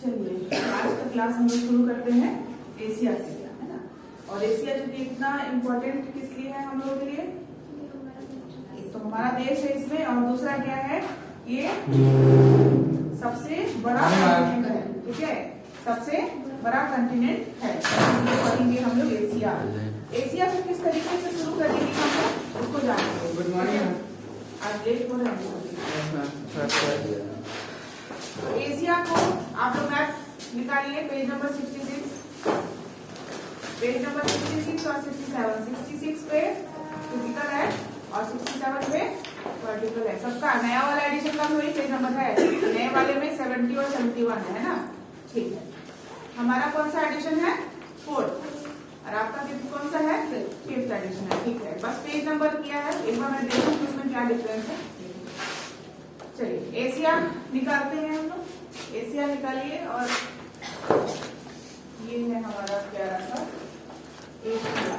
चलिए आज का क्लास हम लोग शुरू करते हैं एशिया से, है ना। और एशिया जो कि इतना इम्पोर्टेंट किस लिए है हम लोगों के लिए? एक तो हमारा देश है इसमें, और दूसरा क्या है, ये सबसे बड़ा कंटिनेंट है, ठीक है, सबसे बड़ा कंटिनेंट है। इसलिए पढ़ेंगे हम लोग एशिया। एशिया को किस तरीके से शुरू करेंगे हम लोग उसको जानेंगे। Good morning. आज लेट हो रहा है। एशिया को आप लोग मैप निकालिए, पेज नंबर 66, पेज नंबर 66 और 67। 66 पे फिजिकल है और 67 पे वर्टिकल है। सबका नया वाला एडिशन का वही पेज नंबर है, नए वाले में 70 और 71 है ना। ठीक है, हमारा कौन सा एडिशन है? 4th, और आपका कौन सा है? 5th एडिशन है। ठीक है, बस पेज नंबर किया है, एक बार मैं देखूं कि इसमें क्या डिफरेंस है। चलिए एशिया निकालते हैं हम लोग। एशिया निकालिए, और ये है हमारा प्यारा सा एशिया।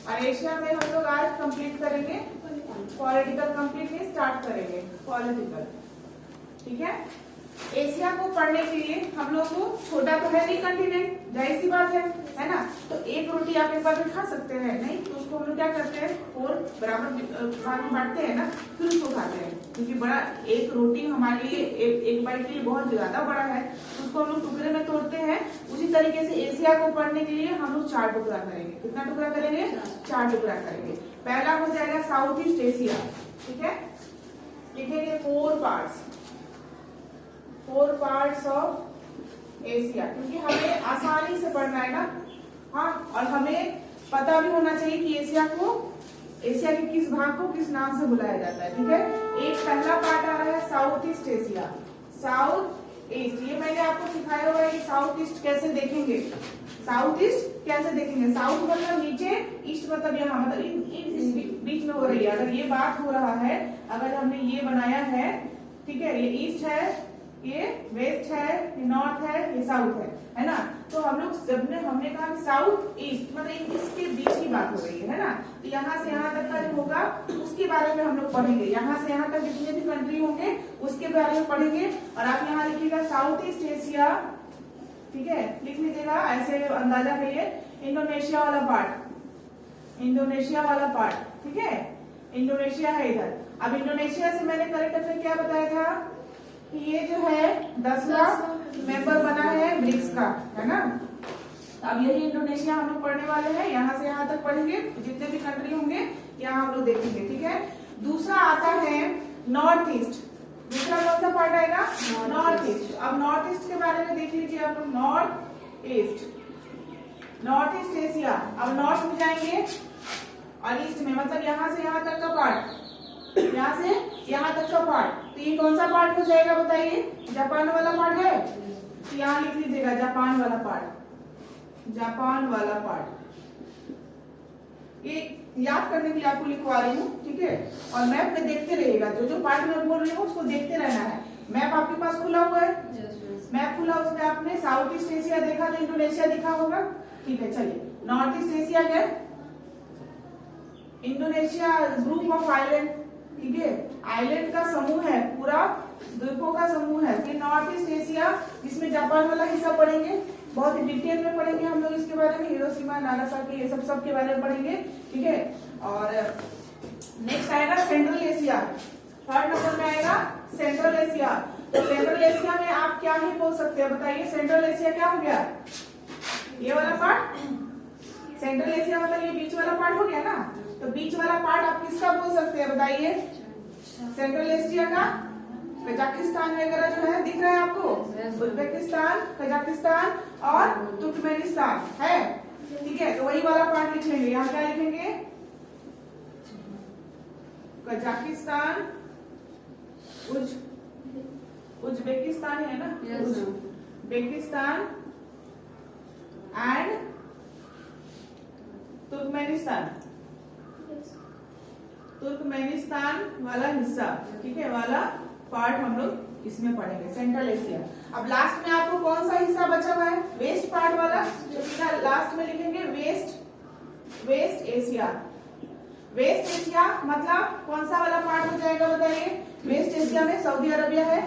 और एशिया में हम लोग आज कंप्लीट करेंगे पॉलिटिकल, कंप्लीट नहीं स्टार्ट करेंगे पॉलिटिकल, ठीक है। एशिया को पढ़ने के लिए हम लोग को, छोटा तो है नहीं कंटिनेंट, जाहिर सी बात है ना। तो एक रोटी आप एक बार में खा सकते हैं नहीं, तो उसको हम लोग क्या करते हैं, 4 बराबर भाग में बांटते हैं ना, फिर उसको खाते हैं। क्योंकि बड़ा एक रोटी हमारे लिए एक बाइट के लिए बहुत ज्यादा बड़ा है, तो उसको हम लोग टुकड़े में तोड़ते हैं। उसी तरीके से एशिया को पढ़ने के लिए हम लोग 4 टुकड़ा करेंगे। कितना टुकड़ा करेंगे? 4 टुकड़ा करेंगे। पहला हो जाएगा साउथ ईस्ट एशिया, ठीक है। लिखेंगे 4 पार्ट्स ऑफ एशिया, क्योंकि हमें आसानी से पढ़ना है ना। हाँ, और हमें पता भी होना चाहिए कि एशिया के किस भाग को किस नाम से बुलाया जाता है, ठीक है। एक पहला पार्ट आ रहा है south east Asia, south east. ये मैंने आपको सिखाया हुआ है कि साउथ ईस्ट कैसे देखेंगे। साउथ ईस्ट कैसे देखेंगे? साउथ मतलब नीचे, ईस्ट मतलब यहाँ, मतलब इस बीच में हो रही है। अगर ये बात हो रहा है, अगर हमने ये बनाया है, ठीक है, ये ईस्ट है, ये वेस्ट है, ये नॉर्थ है, ये साउथ है ना। तो हम लोग जब ने हमने कहा साउथ ईस्ट मतलब इसके बीच की बात हो रही है ना। तो यहाँ से यहाँ तक का जो होगा उसके बारे में हम लोग पढ़ेंगे। यहाँ से यहाँ तक जितने भी कंट्री होंगे उसके बारे में पढ़ेंगे। और आप यहाँ लिखिएगा साउथ ईस्ट एशिया, ठीक है, लिख लीजिएगा ऐसे अंदाजा के लिए। इंडोनेशिया वाला पार्ट, इंडोनेशिया वाला पार्ट, ठीक है, इंडोनेशिया है इधर। अब इंडोनेशिया से मैंने करेक्ट अफेयर क्या बताया था कि ये जो है 10वां मेंबर बना है ब्रिक्स का, है ना। अब यही इंडोनेशिया हम लोग पढ़ने वाले हैं। यहाँ से यहाँ तक पढ़ेंगे, जितने भी कंट्री होंगे यहाँ हम लोग देखेंगे, ठीक है। दूसरा आता है नॉर्थ ईस्ट। दूसरा कौन सा पार्ट आएगा? North east. अब नॉर्थ ईस्ट के बारे में देख लीजिए आप लोग। North east Asia. अब नॉर्थ में जाएंगे और ईस्ट में, मतलब यहाँ से यहाँ तक का पार्ट, यहाँ से यहाँ तक का पार्ट। तो ये कौन सा पार्ट हो जाएगा बताइए? जापान वाला पार्ट है, तो यहाँ लिख लीजिएगा जापान वाला पार्ट, जापान वाला पार्ट। ये याद करने के लिए आपको लिखवा रही हूँ, ठीक है। और मैप में देखते रहिएगा, जो जो पार्ट में बोल रही हूँ उसको देखते रहना है। मैप आपके पास खुला हुआ है, मैप खुला, उसमें आपने साउथ ईस्ट एशिया देखा तो इंडोनेशिया दिखा होगा, ठीक है। चलिए नॉर्थ ईस्ट एशिया क्या? इंडोनेशिया ग्रुप ऑफ आइलैंड, ठीक है, आइलैंड का समूह है, पूरा द्वीपों का समूह है। फिर नॉर्थ ईस्ट एशिया, जिसमें जापान वाला हिस्सा पढ़ेंगे, बहुत ही डिटेल में पढ़ेंगे हम लोग इसके बारे में। हिरोशिमा, नागासाकी, ये सब के बारे में पढ़ेंगे, ठीक है। और नेक्स्ट आएगा सेंट्रल एशिया। 3rd नंबर में आएगा सेंट्रल एशिया। तो सेंट्रल एशिया में आप क्या ही बोल सकते हैं बताइए? सेंट्रल एशिया क्या हो गया? ये वाला पार्ट सेंट्रल एशिया मतलब ये बीच वाला पार्ट हो गया ना। तो बीच वाला पार्ट आप किसका बोल सकते हैं बताइए? सेंट्रल एशिया का कजाकिस्तान वगैरह जो है दिख रहा है आपको, उज्बेकिस्तान, कजाकिस्तान और तुर्कमेनिस्तान है, ठीक है। तो वही वाला पार्ट लिख लेंगे। यहाँ क्या लिखेंगे? कजाकिस्तान, उज्बेकिस्तान है ना, उज्बेकिस्तान एंड तुर्कमेनिस्तान वाला हिस्सा, ठीक है, वाला पार्ट हम लोग इसमें पढ़ेंगे, सेंट्रल एशिया। अब लास्ट में आपको कौन सा हिस्सा बचा हुआ है? वेस्ट पार्ट वाला, तो सीधा लास्ट में लिखेंगे वेस्ट एशिया। वेस्ट एशिया मतलब कौन सा वाला पार्ट हो जाएगा बताइए? वेस्ट एशिया में सऊदी अरबिया है,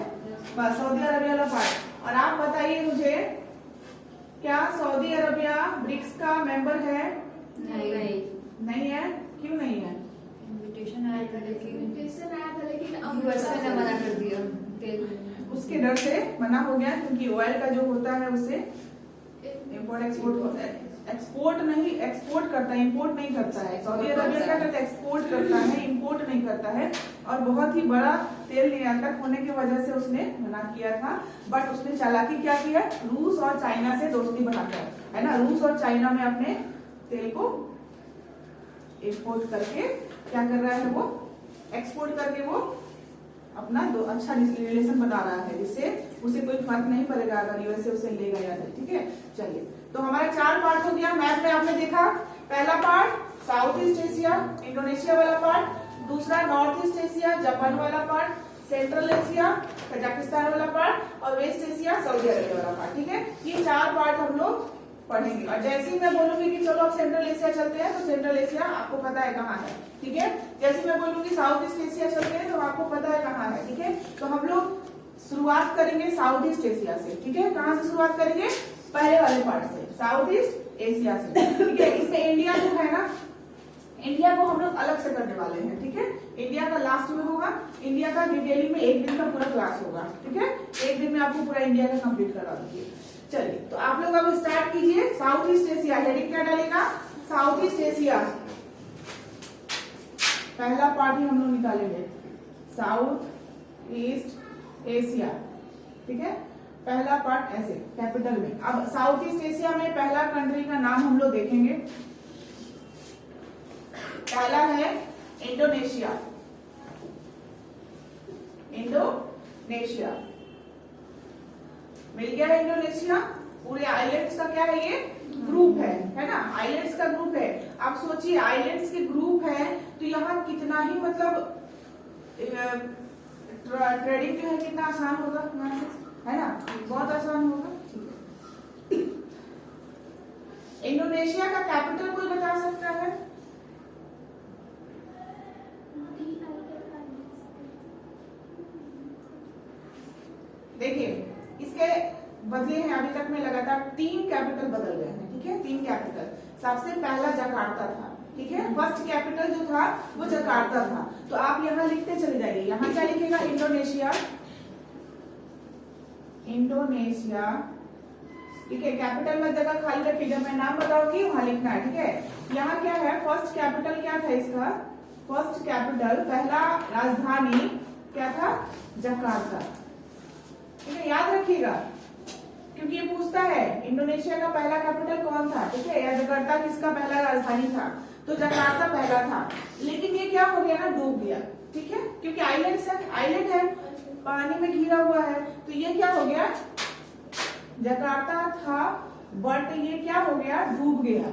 बस सऊदी अरबिया वाला पार्ट। और आप बताइए मुझे, क्या सऊदी अरबिया ब्रिक्स का मेंबर है? नहीं नहीं है। क्यों नहीं है? इनविटेशन आया था लेकिन अब यूएसए ने मना कर दिया। उसके डर से मना हो गया, क्योंकि ऑयल का जो होता है उससे इम्पोर्ट एक्सपोर्ट होता है। एक्सपोर्ट नहीं, एक्सपोर्ट करता है, इंपोर्ट नहीं करता है। सऊदी अरबिया क्या करता है? एक्सपोर्ट करता है, इंपोर्ट नहीं करता है। और बहुत ही बड़ा तेल निर्यातक होने की वजह से उसने मना किया था। बट उसने चालाकी क्या किया? रूस और चाइना से दोस्ती बनाकर, है ना, रूस और चाइना में अपने तेल को इंपोर्ट करके क्या कर रहा है, वो एक्सपोर्ट करके वो अपना अच्छा रिलेशन बना रहा है, जिससे उसे कोई फर्क नहीं पड़ेगा अगर यूएसए उसे लेगा या नहीं। ठीक है, चलिए, तो हमारा 4 पार्ट हो गया। मैप में आपने देखा, पहला part south east Asia, Indonesia वाला पार्ट, दूसरा नॉर्थ ईस्ट एशिया, जापान वाला पार्ट, सेंट्रल एशिया, कजाकिस्तान वाला पार्ट, और वेस्ट एशिया, सऊदी अरबिया वाला पार्ट। ठीक है, ये 4 पार्ट हम लोग पढ़ेंगे। और जैसे ही मैं बोलूंगी कि चलो अब सेंट्रल एशिया चलते हैं, तो सेंट्रल एशिया आपको पता है कहाँ है। ठीक है, जैसे मैं बोलूंगी साउथ ईस्ट एशिया चलते हैं, तो आपको पता है कहाँ है। ठीक है, तो हम लोग शुरुआत करेंगे साउथ ईस्ट एशिया से। ठीक है, कहाँ से शुरुआत करेंगे? पहले वाले पार्ट से, साउथ ईस्ट एशिया से। ठीक है, इसमें इंडिया जो है ना, इंडिया को हम लोग अलग से करने वाले हैं। ठीक है, इंडिया का लास्ट में होगा। इंडिया का डिटेलिंग में 1 दिन का पूरा क्लास होगा। ठीक है, 1 दिन में आपको पूरा इंडिया का कंप्लीट करा दूंगी। चलिए, तो आप लोग अब स्टार्ट कीजिए। साउथ ईस्ट एशिया, हेडिंग क्या डालेगा? South east Asia. पहला पार्ट ही हम लोग निकालेंगे, साउथ ईस्ट एशिया। ठीक है, पहला पार्ट ऐसे कैपिटल में। अब साउथ ईस्ट एशिया में पहला कंट्री का नाम हम लोग देखेंगे। पहला है इंडोनेशिया। इंडोनेशिया मिल गया। इंडोनेशिया पूरे आइलैंड्स का क्या है? ये ग्रुप है ना, आइलैंड्स का ग्रुप है। आप सोचिए, आइलैंड्स के ग्रुप है, तो यहाँ कितना ही मतलब ट्रेडिंग जो है कितना आसान होगा, है ना, बहुत आसान होगा। इंडोनेशिया का कैपिटल कोई बता सकता है? देखिए, इसके बदले हैं, अभी तक में लगातार 3 कैपिटल बदल गए हैं। ठीक है, 3 कैपिटल। सबसे पहला जकार्ता था। ठीक है, फर्स्ट कैपिटल जो था वो जकार्ता था। तो आप यहाँ लिखते चले जाइए। यहाँ क्या लिखेगा? इंडोनेशिया। इंडोनेशिया। ठीक है, कैपिटल में जगह खाली रखिए, जब मैं नाम बताऊंगी वहां लिखना है। ठीक है, यहाँ क्या है? फर्स्ट कैपिटल क्या था इसका? फर्स्ट कैपिटल, पहला राजधानी क्या था? जकार्ता। ठीक है, याद रखिएगा, क्योंकि ये पूछता है इंडोनेशिया का पहला कैपिटल कौन था। ठीक है, या जकार्ता किसका पहला राजधानी था? तो जकार्ता पहला था, लेकिन ये क्या हो गया ना, डूब गया। ठीक है, क्योंकि आइलैंड है, पानी में घिरा हुआ है, तो ये क्या हो गया? जकार्ता था, बट ये क्या हो गया? डूब गया,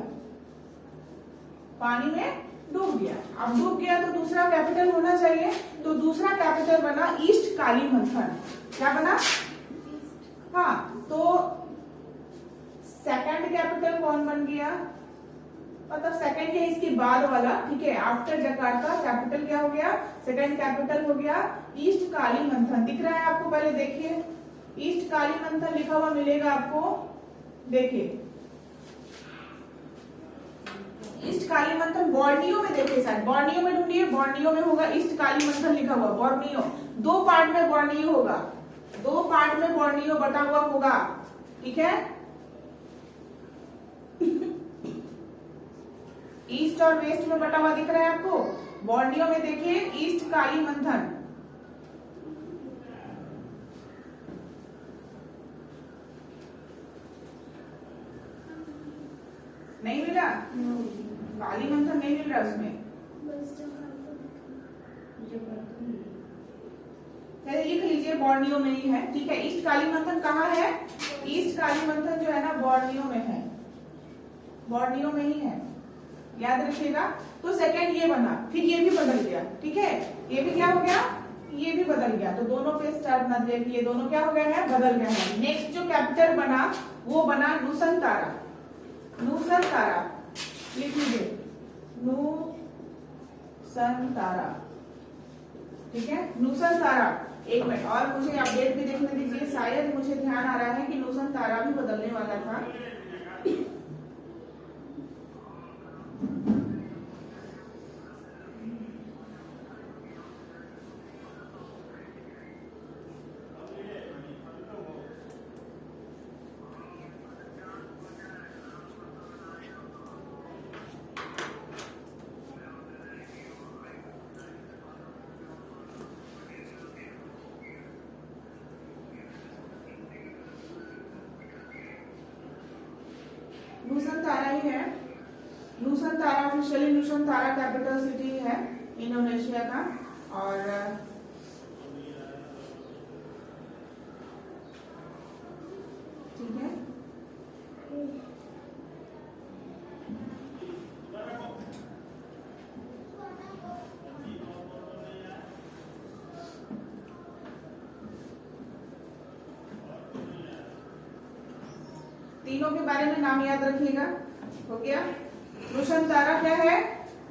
पानी में डूब गया। अब डूब गया तो दूसरा कैपिटल होना चाहिए, तो दूसरा कैपिटल बना ईस्ट कालीमंथन। क्या बना? हाँ, तो सेकंड कैपिटल कौन बन गया? मतलब सेकंड है इसके बाद वाला। ठीक है, आफ्टर जकार्ता कैपिटल क्या हो गया? सेकंड कैपिटल हो गया ईस्ट कालीमंथन। दिख रहा है आपको? पहले देखिए, ईस्ट कालीमंथन लिखा हुआ मिलेगा आपको। देखिए, ईस्ट कालीमंथन बोर्नियो में, देखिए सर, बोर्नियो में ढूंढिए, बोर्नियो में होगा ईस्ट कालीमंथन लिखा हुआ। बोर्नियो 2 पार्ट में बोर्नियो होगा, 2 पार्ट में बोर्नियो बटा हुआ होगा। ठीक है, ईस्ट और वेस्ट में बटा हुआ दिख रहा है आपको। बोर्नियो में देखिए ईस्ट कालीमंथन। नहीं मिला? कालीमंथन नहीं मिल रहा उसमें। चलिए लिख लीजिए, बोर्नियो में ही है। ठीक है, ईस्ट कालीमंथन कहाँ है? ईस्ट कालीमंथन जो है ना, बोर्नियो में है, बोर्नियो में ही है, याद रखिएगा। तो सेकंड ये बना, फिर ये भी बदल गया। ठीक है, ये भी क्या हो गया? ये भी बदल गया। तो दोनों पे स्टार बना दिया कि ये दोनों क्या हो गए हैं? बदल गए हैं। नेक्स्ट जो कैपिटल बना वो बना नूसनतारा। नूसनतारा लिख लीजिए, नूसनतारा। ठीक है, नूसनतारा। एक मिनट और मुझे अपडेट भी देखने दीजिए। शायद मुझे ध्यान आ रहा है कि नुसंतारा भी बदलने वाला था। नुसंतारा ही है। Nusantara officially Nusantara capital city है इंडोनेशिया का। और ठीक है, तीनों के बारे में नाम याद रखिएगा। हो गया। नुसंतारा क्या है,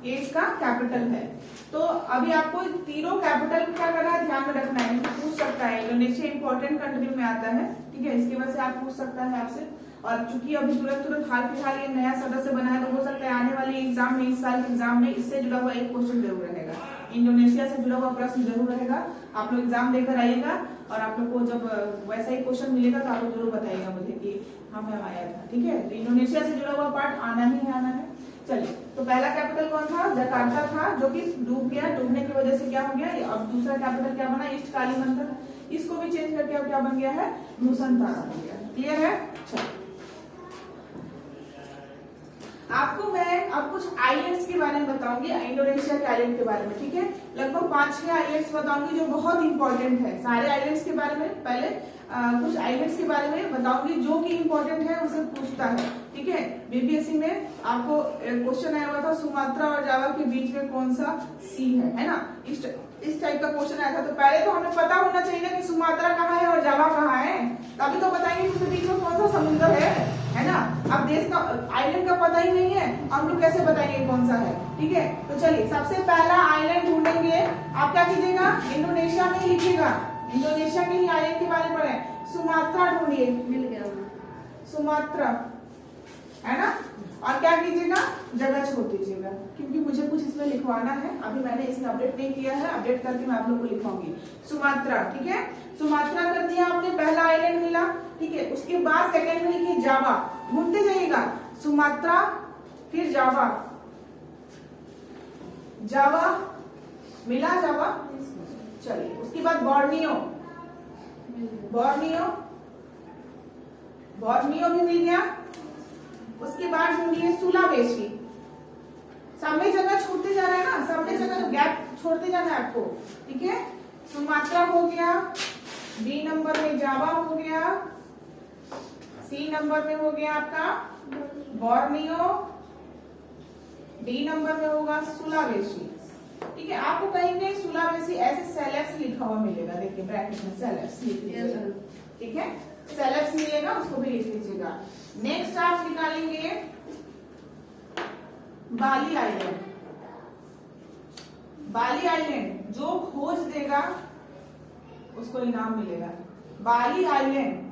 ये इसका कैपिटल है। तो अभी आपको तीनों कैपिटल क्या करना है, ध्यान में रखना है। पूछ सकता है, इंडोनेशिया इंपॉर्टेंट कंट्री में आता है, ठीक है, इसकी वजह से आप पूछ सकता है आपसे। और चूंकि अभी तुरंत हाल फिलहाल ये नया सदस्य बना है, तो हो सकता है आने वाले एग्जाम में, इस साल के एग्जाम में इससे जुड़ा हुआ एक क्वेश्चन जरूर रहेगा, इंडोनेशिया से जुड़ा हुआ प्रश्न जरूर रहेगा। आप लोग एग्जाम देकर आइएगा और आप लोग को जब वैसा ही क्वेश्चन मिलेगा तो आप लोग जरूर बताइएगा मुझे कि हाँ मैम आया था, ठीक है। तो इंडोनेशिया से जुड़ा हुआ पार्ट आना ही है, आना है। चलिए, तो पहला कैपिटल कौन था, जकार्ता था, जो कि डूब गया। डूबने की वजह से क्या हो गया, अब दूसरा कैपिटल क्या बना, ईस्ट कालीमंदिर। इसको भी चेंज करके अब क्या बन गया है, नुसंतारा बन गया। क्लियर है। चलिए, आपको मैं अब कुछ आइलैंड्स के बारे में बताऊंगी, इंडोनेशिया के आइलैंड के बारे में, ठीक है। लगभग 5-6 आइलैंड्स बताऊंगी जो बहुत इंपॉर्टेंट है। सारे आइलैंड्स के बारे में पहले कुछ आइलैंड्स के बारे में बताऊंगी जो कि इंपॉर्टेंट है, उसे पूछता है, ठीक है। बीपीएससी में आपको क्वेश्चन आया हुआ था, सुमात्रा और जावा के बीच में कौन सा सी है ना, इस टाइप का क्वेश्चन आया था। तो पहले तो हमें पता होना चाहिए ना कि सुमात्रा कहाँ है और जावा कहाँ है, तभी तो बताएंगे उसके बीच में कौन सा समुद्र है ना। अब देश का आइलैंड का पता ही नहीं है, हम लोग कैसे बताएंगे कौन सा है, ठीक है। तो चलिए, सबसे पहला आइलैंड ढूंढेंगे। आप क्या कीजिएगा, इंडोनेशिया में लिखिएगा, इंडोनेशिया के ही आइलैंड के बारे में पढ़े। सुमात्रा ढूंढिए, मिल गया, सुमात्रा है ना। और क्या कीजिएगा, जगह छोड़ दीजिएगा, क्योंकि मुझे कुछ इसमें लिखवाना है। अभी मैंने इसमें अपडेट नहीं किया है, अपडेट करके मैं आप लोग को लिखवाऊंगी। सुमात्रा, ठीक है, सुमात्रा कर दिया आपने, पहला आइलैंड मिला, ठीक है। उसके बाद सेकंड में लिखिए जावा, ढूंढते जाइएगा, सुमात्रा फिर जावा, जावा मिला, जावा। चलिए, उसके बाद बोर्नियो, बोर्नियो, बोर्नियो भी मिल गया। उसके बाद ढूंढिए सुलावेसी। सब में जगह छोड़ते जाना है ना, सब में जगह गैप छोड़ते जाना है आपको, ठीक है। सुमात्रा हो गया, बी नंबर में जावा हो गया, सी नंबर में हो गया आपका बोर्नियो, डी नंबर में होगा सुलावेसी, ठीक है। आपको कहीं कहीं सुलावेसी ऐसे सेलेब्स लिखा हुआ मिलेगा, देखिए ब्रैकेट में सेलेब्स लिख लीजिएगा, ठीक है, सेलेब्स मिलेगा, उसको भी लिख लीजिएगा। नेक्स्ट आप निकालेंगे बाली आइलैंड। बाली आइलैंड जो खोज देगा उसको इनाम मिलेगा। बाली आइलैंड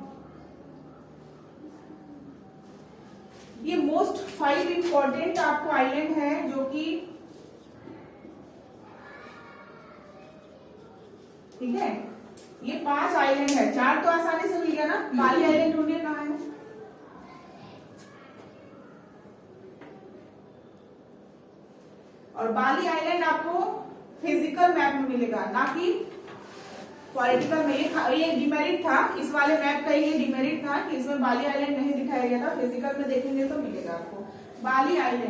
ये मोस्ट 5 इंपॉर्टेंट आपको आइलैंड है, जो कि ठीक है, ये 5 आइलैंड है। 4 तो आसानी से मिल गया ना। बाली आइलैंड ढूंढिए कहाँ है, और बाली आइलैंड आपको फिजिकल मैप में मिलेगा, ना कि पॉलिटिकल में। ये डिमेरिट था इस वाले मैप का, ये डिमेरिट था कि इसमें बाली आइलैंड नहीं दिखाया गया था। फिजिकल में देखेंगे तो मिलेगा आपको बाली आइलैंड,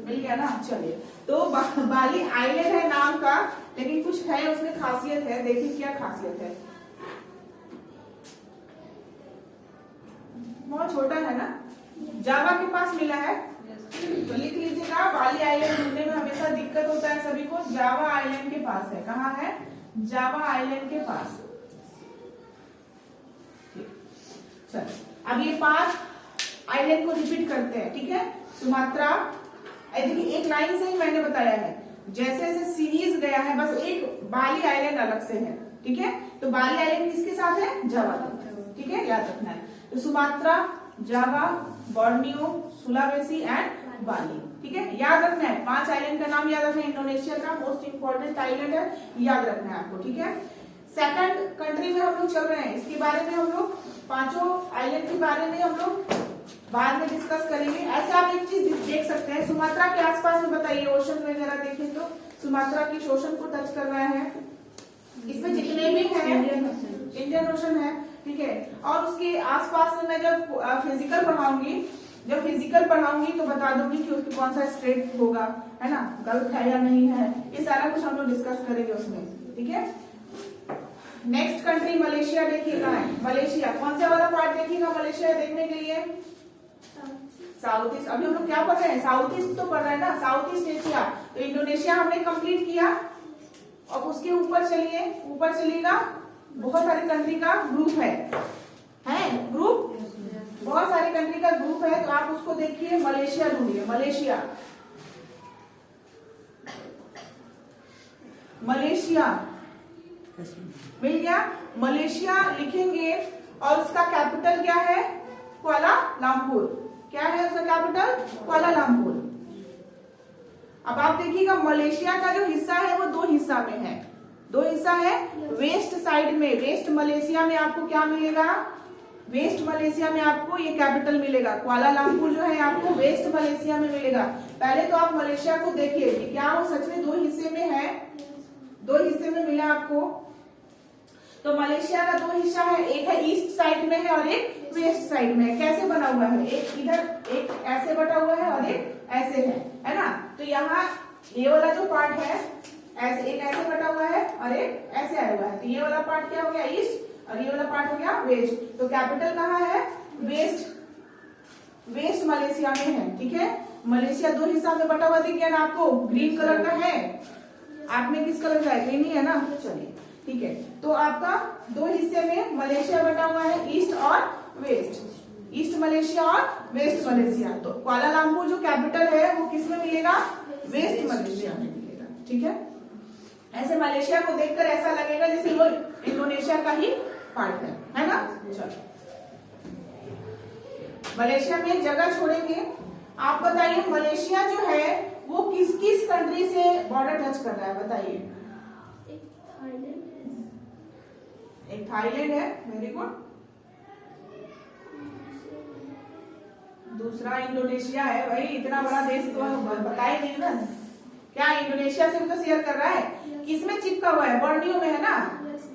मिल गया ना। चलिए, तो बाली आइलैंड है नाम का, लेकिन कुछ है उसमें खासियत है, देखिए क्या खासियत है। बहुत छोटा है ना, जावा के पास मिला है, तो लिख लीजिएगा। बाली आइलैंड ढूंढने में हमेशा दिक्कत होता है सभी को, जावा आइलैंड के पास है। कहाँ है, जावा आइलैंड के पास। चलिए, अब ये 5 आइलैंड को रिपीट करते हैं, ठीक है। सुमात्रा, देखिए एक लाइन से ही मैंने बताया है, जैसे जैसे सीरीज गया है, बस एक बाली आइलैंड अलग से है, ठीक है। तो बाली आइलैंड किसके साथ है? जावा के साथ, ठीक है, याद रखना है। तो Sumatra, Java, Borneo, Sulawesi and Bali, ठीक है, याद रखना है। 5 आइलैंड का नाम याद रखना है। इंडोनेशिया का मोस्ट इंपोर्टेंट आइलैंड है, याद रखना है आपको, ठीक है। सेकंड कंट्री में हम लोग चल रहे हैं, इसके बारे में हम लोग 5 आइलैंड के बारे में हम लोग बाद में डिस्कस करेंगे। ऐसे आप एक चीज देख सकते हैं, सुमात्रा के आसपास में बताइए, ओशन वगैरह देखें तो सुमात्रा की ओशन को टच कर रहा है। इसमें जितने भी हैं इंडियन ओशन है, ठीक है। और उसके आसपास में मैं जब फिजिकल पढ़ाऊंगी तो बता दूंगी कि उसकी कौन सा स्टेट होगा, है ना, गल्फ है या नहीं है, ये सारा कुछ हम लोग डिस्कस करेंगे उसमें, ठीक है। नेक्स्ट कंट्री मलेशिया देखिएगा। मलेशिया कौन सा वाला पार्ट देखिएगा मलेशिया देखने के लिए? South east. अभी हम लोग क्या पढ़ रहे हैं? साउथ ईस्ट तो पढ़ रहे हैं ना, साउथ ईस्ट एशिया। तो इंडोनेशिया हमने कंप्लीट किया। अब उसके ऊपर चलिए, ऊपर चलिएगा, बहुत सारे कंट्री का ग्रुप है ग्रुप, बहुत सारे कंट्री का ग्रुप है। तो आप उसको देखिए, मलेशिया ढूंढिए, मलेशिया मिल गया। मलेशिया लिखेंगे और उसका कैपिटल क्या है? कुआलालंपुर। क्या है उसका कैपिटल? कुआलालंपुर। अब आप देखिएगा मलेशिया का जो हिस्सा है वो 2 हिस्सा में है, 2 हिस्सा है। वेस्ट साइड में, वेस्ट मलेशिया में आपको क्या मिलेगा? वेस्ट मलेशिया में आपको ये कैपिटल मिलेगा, कुआलालंपुर जो है आपको वेस्ट मलेशिया में मिलेगा। पहले तो आप मलेशिया को देखिए कि क्या वो सच में 2 हिस्से में है, 2 हिस्से में मिला आपको। तो मलेशिया का 2 हिस्सा है, एक है ईस्ट साइड में है और एक वेस्ट साइड में है। कैसे बना हुआ है? एक इधर एक ऐसे बटा हुआ है और एक ऐसे है ना। तो यहाँ ये वाला जो पार्ट है ऐसे, एक ऐसे बटा हुआ है और एक ऐसे आया हुआ है। तो ये वाला पार्ट क्या हो गया? ईस्ट, और ये वाला पार्ट हो गया वेस्ट। तो कैपिटल कहाँ है? वेस्ट मलेशिया में है, ठीक है। मलेशिया 2 हिस्सा में बटा हुआ दिख गया ना आपको? ग्रीन कलर का है, आप में किस कलर का है? ग्रीन ही है ना, चलिए ठीक है। तो आपका 2 हिस्से में मलेशिया बटा हुआ है, ईस्ट और वेस्ट, ईस्ट मलेशिया और वेस्ट मलेशिया। तो कुआलालंपुर जो कैपिटल है वो किस में मिलेगा? वेस्ट मलेशिया में मिलेगा, ठीक है। ऐसे मलेशिया को देखकर ऐसा लगेगा जैसे वो इंडोनेशिया का ही पार्ट है ना। चलो मलेशिया में जगह छोड़ेंगे। आप बताइए मलेशिया जो है वो किस किस कंट्री से बॉर्डर टच कर रहा है? बताइए। एक थाईलैंड है, वेरी गुड। दूसरा इंडोनेशिया है। भाई इतना बड़ा देश तो पता ही नहीं ना, क्या इंडोनेशिया से भी तो शेयर कर रहा है। किसमें चिपका हुआ है? बोर्नियो में है ना,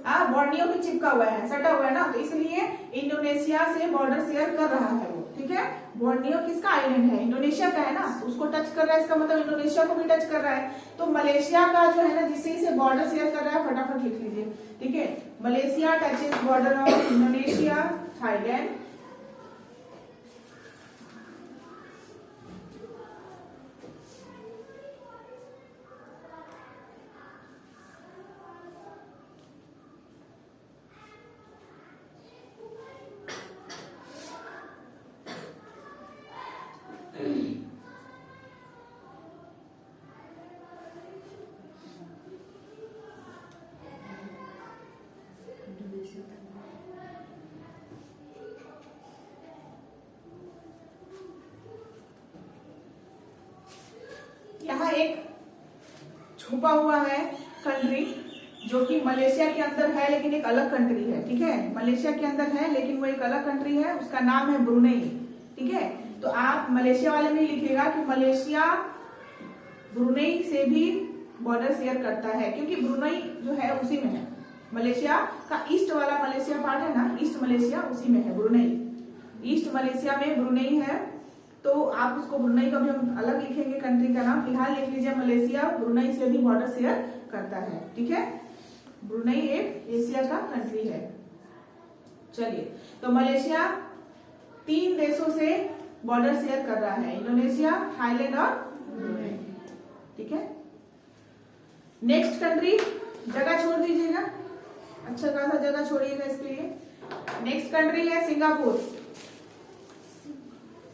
हाँ बोर्नियो में चिपका हुआ है, सटा हुआ है ना। तो इसलिए इंडोनेशिया से बॉर्डर शेयर कर रहा है वो, ठीक है। बोर्नियो किसका आइलैंड है? इंडोनेशिया का है ना, तो उसको टच कर रहा है, इसका मतलब इंडोनेशिया को भी टच कर रहा है। तो मलेशिया का जो है ना जिससे इसे बॉर्डर शेयर कर रहा है, फटाफट लिख लीजिए, ठीक है। Malaysia touches border of Indonesia, Thailand, यहाँ एक छुपा हुआ है कंट्री जो कि मलेशिया के अंदर है लेकिन एक अलग कंट्री है, ठीक है। मलेशिया के अंदर है लेकिन वो एक अलग कंट्री है, उसका नाम है ब्रुनेई, ठीक है। तो आप मलेशिया वाले में लिखिएगा कि मलेशिया ब्रुनेई से भी बॉर्डर शेयर करता है, क्योंकि ब्रुनेई जो है उसी में है। मलेशिया का ईस्ट वाला मलेशिया पार्ट है ना, ईस्ट मलेशिया उसी में है ब्रुनेई। ईस्ट मलेशिया में ब्रुनेई है, तो आप उसको ब्रुनेई का भी हम अलग लिखेंगे कंट्री का नाम। फिलहाल लिख लीजिए मलेशिया ब्रुनेई से भी बॉर्डर शेयर करता है, ठीक है। ब्रुनेई एक एशिया का कंट्री है। चलिए, तो मलेशिया 3 देशों से बॉर्डर शेयर कर रहा है, इंडोनेशिया, थाईलैंड और ब्रुनेई, ठीक है। नेक्स्ट कंट्री, जगह छोड़ दीजिएगा, अच्छा खासा जगह छोड़िएगा इसके लिए। नेक्स्ट कंट्री है सिंगापुर।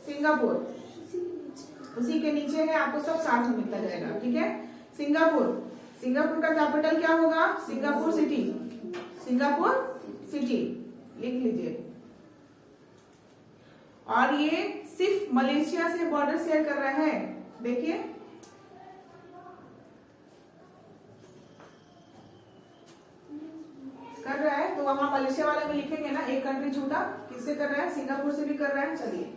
सिंगापुर उसी के नीचे है, आपको सब साथ में मिलता जाएगा, ठीक है। सिंगापुर, सिंगापुर का कैपिटल क्या होगा? सिंगापुर सिटी, सिंगापुर सिटी लिख लीजिए। और ये सिर्फ मलेशिया से बॉर्डर शेयर कर रहा है, देखिए कर रहा है, तो वहां मलेशिया वाले में लिखेंगे ना, एक कंट्री छूटा, किससे कर रहा है, सिंगापुर से भी कर रहा है। चलिए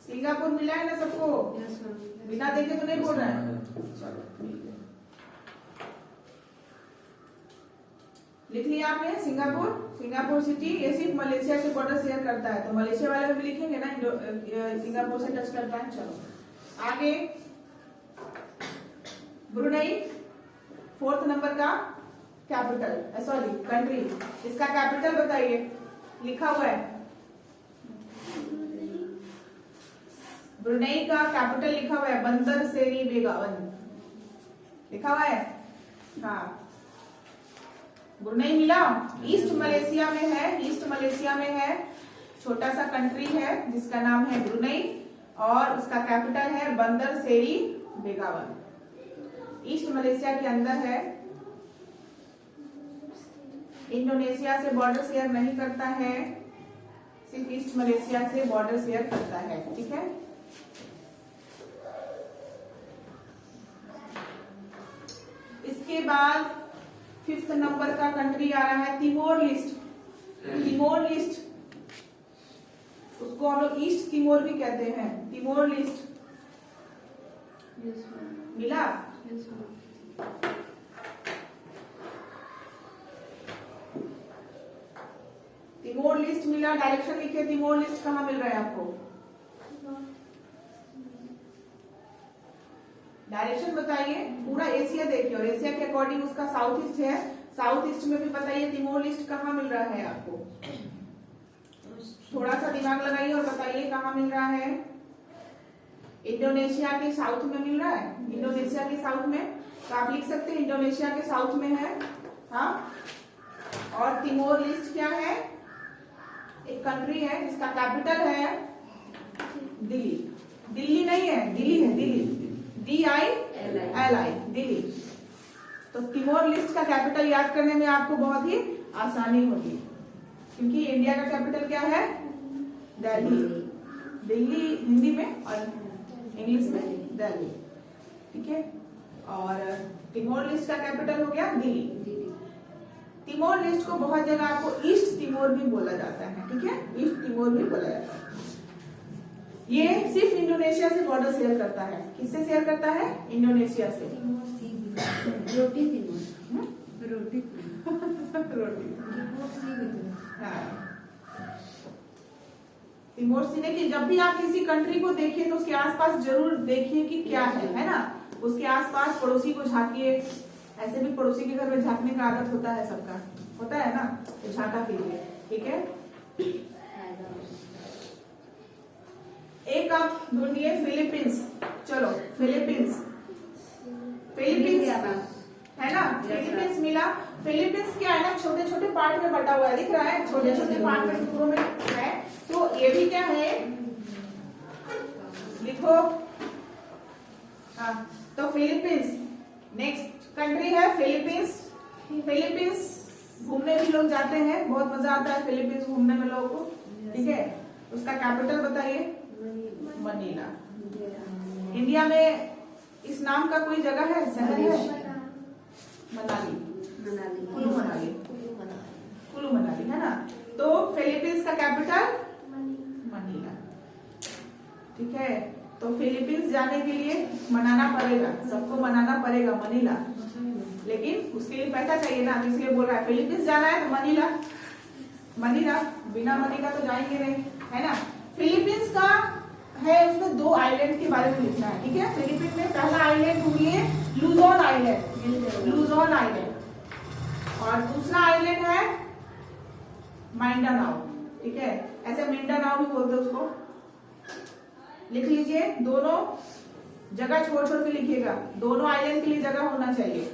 सिंगापुर मिला है ना सबको, यस मैम। बिना देखे तो नहीं बोल रहा है। लिख लिया आपने सिंगापुर, सिंगापुर सिटी, ये सिर्फ मलेशिया से बॉर्डर शेयर करता है, तो मलेशिया वाले में भी लिखेंगे ना, सिंगापुर से टच करता है। चलो आगे, ब्रुनेई 4th नंबर का कैपिटल, सॉरी कंट्री, इसका कैपिटल बताइए, लिखा हुआ है ब्रुनेई का कैपिटल लिखा हुआ है बंदर सेरी बेगावन, लिखा हुआ है। हाँ ब्रुनेई मिला, ईस्ट मलेशिया में है, ईस्ट मलेशिया में है, छोटा सा कंट्री है जिसका नाम है ब्रुनेई और उसका कैपिटल है बंदर सेरी बेगावन, ईस्ट मलेशिया के अंदर है। इंडोनेशिया से बॉर्डर शेयर नहीं करता है, सिर्फ ईस्ट मलेशिया से बॉर्डर शेयर करता है, ठीक है। इसके बाद 5th नंबर का कंट्री आ रहा है तिमोर लिस्ट, तिमोर लिस्ट, उसको हम लोग ईस्ट तिमोर भी कहते हैं, तिमोर लिस्ट यस मैम। मिला। Yes ma'am. तिमोर लिस्ट मिला, डायरेक्शन लिखे, तिमोर लिस्ट कहाँ मिल रहा है आपको, डायरेक्शन बताइए, पूरा एशिया देखिए और एशिया के अकॉर्डिंग उसका साउथ ईस्ट है, साउथ ईस्ट में भी बताइए तिमोर लिस्ट कहाँ मिल रहा है आपको, थोड़ा सा दिमाग लगाइए और बताइए कहाँ मिल रहा है। इंडोनेशिया के साउथ में मिल रहा है, इंडोनेशिया के साउथ में, तो आप लिख सकते हैं इंडोनेशिया के साउथ में है। हाँ, और तिमोर लिस्ट क्या है, एक कंट्री है जिसका कैपिटल है दिल्ली, दिल्ली नहीं है, दिल्ली है, दिल्ली, DILI, दिल्ली। तो तिमोर लिस्ट का कैपिटल याद करने में आपको बहुत ही आसानी होगी, क्योंकि इंडिया का कैपिटल क्या है, दिल्ली, दिल्ली हिंदी में और इंग्लिश में दिल्ली, ठीक है। और तिमोर लिस्ट का कैपिटल हो गया दिल्ली। तिमोर लिस्ट को बहुत जगह आपको ईस्ट तिमोर भी बोला जाता है, ठीक है, ईस्ट तिमोर भी बोला जाता है। ये सिर्फ इंडोनेशिया से बॉर्डर शेयर करता है, किससे शेयर करता है, इंडोनेशिया से। रोटी रोटी रोटी, हाँ। तिमोर सी, देखिए जब भी आप किसी कंट्री को देखिए तो उसके आसपास जरूर देखिए कि क्या है ना, उसके आसपास पड़ोसी को झांकिए, ऐसे भी पड़ोसी के घर में झांकने का आदत होता है, सबका होता है ना, तो झांका कीजिए, ठीक है। एक आप ढूंढिए फिलीपींस, चलो फिलीपींस, फिलीपींस है ना, फिलीपींस मिला। फिलीपींस क्या है ना, छोटे छोटे पार्ट में बटा हुआ है, दिख रहा है, छोटे छोटे पार्ट में टुकड़ों में है, तो ये भी क्या है, लिखो। हाँ, तो फिलीपींस नेक्स्ट कंट्री है फिलीपींस। फिलीपींस घूमने भी लोग जाते हैं, बहुत मजा आता है फिलीपींस घूमने में लोगों को, ठीक है। उसका कैपिटल बताइए, मनीला। इंडिया में इस नाम का कोई जगह है, शहर है, मनाली, कुल्लू मनाली, कुल्लू मनाली है ना। तो फिलीपींस का कैपिटल मनीला, ठीक है। तो फिलीपींस जाने के लिए मनाना पड़ेगा, सबको मनाना पड़ेगा मनीला, लेकिन उसके लिए पैसा चाहिए ना, तो इसलिए बोल रहा है फिलीपींस जाना है तो मनीला, मनीला, बिना मनी का तो जाएंगे नहीं, है ना। फिलीपींस का है, उसमें 2 आइलैंड के बारे में लिखना है, ठीक है। फिलीपींस में पहला आइलैंड ढूंढिए, लुजोन आइलैंड, लुजोन आइलैंड, और दूसरा आइलैंड है माइंडानाओ, ठीक है, ऐसे मिंडानाओ भी बोलते हैं उसको, लिख लीजिए। दोनों जगह छोड़ छोड़ के लिखिएगा, दोनों आइलैंड के लिए जगह होना चाहिए।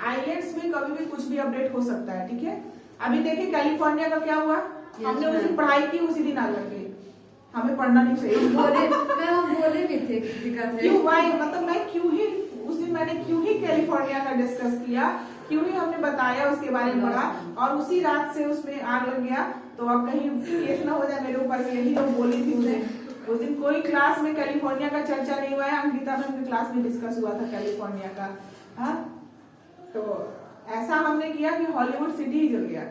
आइलैंड्स में कभी भी कुछ भी अपडेट हो सकता है, ठीक है। अभी देखिए कैलिफोर्निया का क्या हुआ, हमने उसी पढ़ाई की उसी दिन आ करके, हमें पढ़ना नहीं चाहिए। बोले भी थे कृतिका से। क्यों वाई मतलब मैं क्यों ही उस दिन मैंने क्यों ही कैलिफोर्निया का डिस्कस किया, क्यों ही हमने बताया उसके बारे में पढ़ा, और उसी रात से उसमें आग लग गया। तो अब कहीं केस ना हो जाए मेरे ऊपर, यही लोग बोली थी मुझे उस दिन। कोई क्लास में कैलिफोर्निया का चर्चा नहीं हुआ है, अंकिता मैम की क्लास में डिस्कस हुआ था कैलिफोर्निया का। हाँ, तो ऐसा हमने किया कि हॉलीवुड सिटी ही जल गया,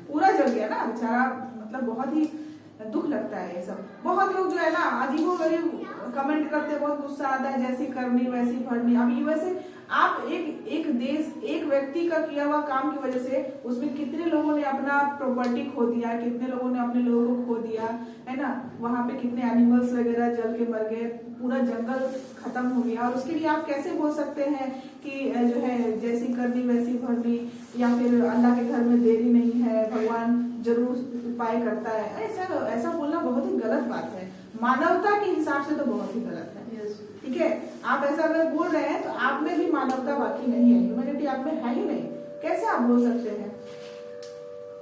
पूरा जल गया ना बेचारा। मतलब बहुत ही दुख लगता है ये सब। बहुत लोग जो है ना अजीबोगरीब कमेंट करते हैं, बहुत गुस्सा आता है, जैसी करनी वैसी भरनी। अब यूएसए आप एक देश एक व्यक्ति का किया हुआ काम की वजह से उसमें कितने लोगों ने अपना प्रॉपर्टी खो दिया, कितने लोगों ने अपने लोगों को खो दिया है ना। वहां पे कितने एनिमल्स वगैरह जल के मर गए, पूरा जंगल खत्म हो गया। और उसके लिए आप कैसे बोल सकते हैं कि जो है जैसी करनी वैसी भरनी, या फिर अल्लाह के घर में देरी नहीं है, भगवान जरूर उपाय करता है। ऐसा बोलना बहुत ही गलत बात है, मानवता के हिसाब से तो बहुत ही गलत है। ठीक है, आप ऐसा अगर बोल रहे हैं तो आप में भी मानवता बाकी नहीं है, ह्यूमैनिटी आप में है ही नहीं। कैसे आप बोल सकते हैं?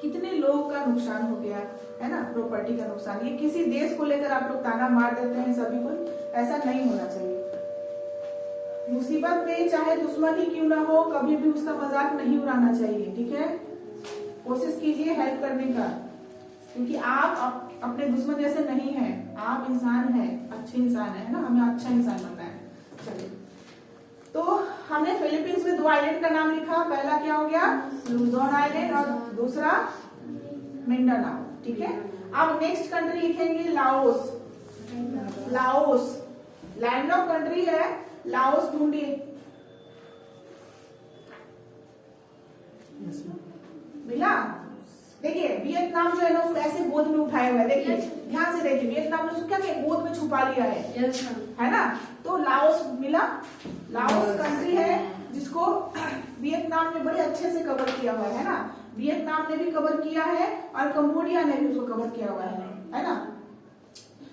कितने लोगों का नुकसान हो गया है ना, प्रॉपर्टी का नुकसान। ये किसी देश को लेकर आप लोग ताना मार देते हैं सभी को, ऐसा नहीं होना चाहिए। मुसीबत में चाहे दुश्मन ही क्यों ना हो, कभी भी उसका मजाक नहीं उड़ाना चाहिए। ठीक है, कोशिश कीजिए हेल्प करने का, क्योंकि आप अपने दुश्मन जैसे नहीं हैं, आप इंसान हैं, अच्छे इंसान है ना, हमें अच्छा इंसान बनना है। चलिए, तो हमने फिलीपींस में 2 आइलैंड का नाम लिखा। पहला क्या हो गया? लुजोन आइलैंड, और दूसरा मिंडानाओ। ठीक है, अब नेक्स्ट कंट्री लिखेंगे Laos. Laos land of country है, लाओस ढूंढिए। मिला? देखिए वियतनाम जो है ना उसको ऐसे गोद में उठाया हुआ है, देखिए ध्यान से देखिए, वियतनाम ने उसको क्या किया, गोद में छुपा लिया है ना। तो लाओस मिला, लाओस कंट्री है जिसको वियतनाम ने बड़े अच्छे से कवर किया हुआ है ना। वियतनाम ने भी कवर किया है और कंबोडिया ने भी उसको कवर किया हुआ है ना।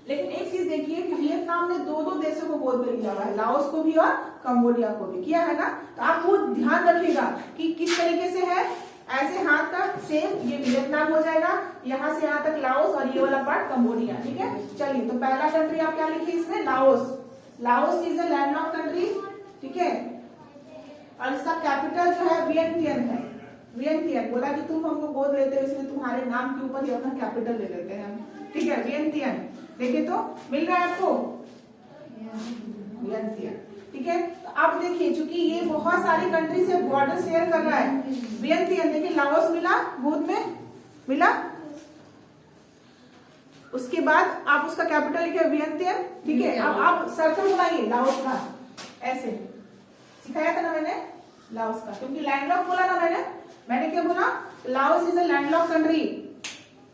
लेकिन एक चीज देखिए कि वियतनाम ने 2 देशों को गोद में लिया हुआ है, लाओस को भी और कंबोडिया को भी किया है ना। तो आप वो ध्यान रखिएगा कि किस तरीके से है। ऐसे हाथ का सेम ये वियतनाम हो जाएगा, यहाँ से यहाँ तक लाओस, और ये वाला पार्ट कंबोडिया। ठीक है, चलिए तो पहला कंट्री आप क्या लिखिए इसमें? Laos. Laos is a landlocked country. ठीक है, और इसका कैपिटल जो है वियंतियन है। वियंतियन बोला कि तुम हमको गोद लेते हो इसलिए तुम्हारे नाम के ऊपर ही अपना कैपिटल ले लेते हैं। ठीक है, वियंतियन। देखिए तो मिल रहा है आपको वियंतियन। ठीक है, तो अब देखिए चूंकि ये बहुत सारी कंट्री से बॉर्डर शेयर कर रहा है, वियंतियन। देखिए लाओस मिला, गोद में मिला। उसके बाद आप उसका कैपिटल लिखे वियंतियन। ठीक है, अब आप सर्कल बनाइए लाओस का, ऐसे सिखाया था ना मैंने लाओस का, क्योंकि लैंडलॉक बोला ना मैंने क्या बोला? Laos is a landlocked country,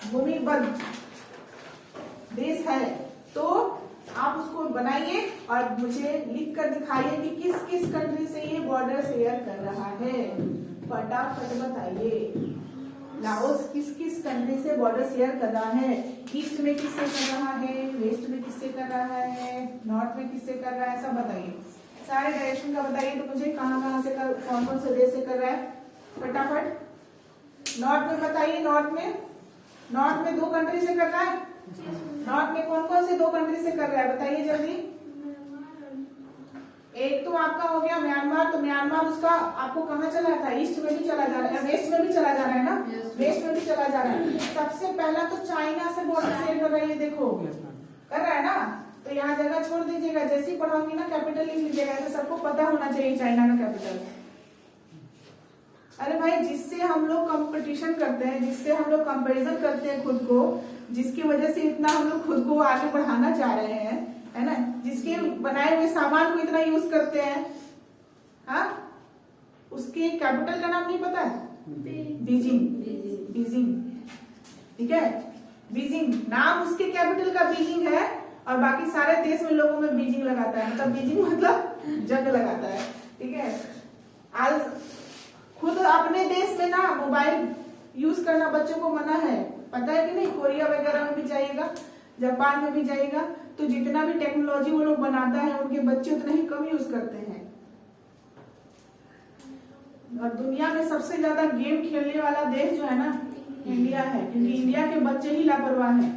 भूमिबद्ध देश है। तो आप उसको बनाइए और मुझे लिख कर दिखाइए कि किस किस कंट्री से ये बॉर्डर शेयर कर रहा है। फटाफट बताइए, लाओस किस किस कंट्री से बॉर्डर शेयर कर रहा है? ईस्ट में किससे कर रहा है, वेस्ट में किससे कर रहा है, नॉर्थ में किससे कर रहा है, सब बताइए। सारे डायरेक्शन का बताइए तो मुझे कहाँ से कर, कौन कौन से देश से कर रहा है, फटाफट। नॉर्थ में बताइए, नॉर्थ में 2 कंट्री से कर रहा है। नॉर्थ में कौन कौन से 2 कंट्री से कर रहा है बताइए जल्दी। एक तो आपका हो गया म्यांमार, तो म्यांमार उसका आपको कहाँ चला था? ईस्ट में भी चला जा रहा है, वेस्ट में भी चला जा रहा है ना, वेस्ट में भी चला जा रहा है। सबसे पहला तो चाइना से बॉर्डर शेयर कर रहा है, ये देखो कर रहा है ना। तो यहाँ जगह छोड़ दीजिएगा, जैसे ही पढ़ाऊंगी ना कैपिटल लिख लीजिएगा, ऐसे सबको पता होना चाहिए चाइना का कैपिटल। अरे भाई, जिससे हम लोग कंपटीशन करते हैं, जिससे हम लोग कंपैरिजन करते हैं खुद को, जिसकी वजह से इतना हम लोग खुद को आगे बढ़ाना चाह रहे हैं, है ना, जिसके बनाए हुए सामान को इतना यूज करते हैं, हाँ, उसके कैपिटल का नाम नहीं पता है? बीजिंग। ठीक है, बीजिंग नाम उसके कैपिटल का बीजिंग है, और बाकी सारे देश में लोगों में बीजिंग लगाता है, मतलब बीजिंग मतलब जंग लगाता है। ठीक है, आज खुद अपने देश में ना मोबाइल यूज करना बच्चों को मना है, पता है कि नहीं? कोरिया वगैरह में भी जाइएगा, जापान में भी जाइएगा, तो जितना भी टेक्नोलॉजी वो लोग बनाता है उनके बच्चे उतना ही कम यूज करते हैं। और दुनिया में सबसे ज्यादा गेम खेलने वाला देश जो है ना, इंडिया है, क्योंकि इंडिया के बच्चे ही लापरवाह हैं।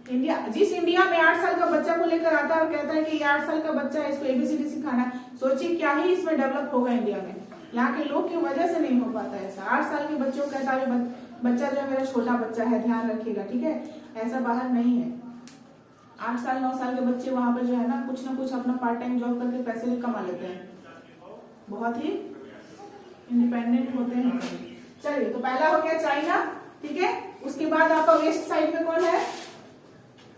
इंडिया, जिस इंडिया में 8 साल का बच्चा को लेकर आता है और कहता है कि ये 8 साल का बच्चा है, इसको ABCD सिखाना है, सोचिए क्या ही इसमें डेवलप होगा इंडिया में। यहाँ के लोग की वजह से नहीं हो पाता है ऐसा। 8 साल के बच्चों को कहता है बच्चा जो है मेरा छोटा बच्चा है, ध्यान रखिएगा, ठीक है, ऐसा बाहर नहीं है। 8 साल 9 साल के बच्चे वहां पर जो है ना कुछ अपना पार्ट टाइम जॉब करके पैसे भी कमा लेते हैं, बहुत ही इंडिपेंडेंट होते हैं। चलिए, तो पहला हो गया चाइना, ठीक है। उसके बाद आपका वेस्ट साइड में कौन है,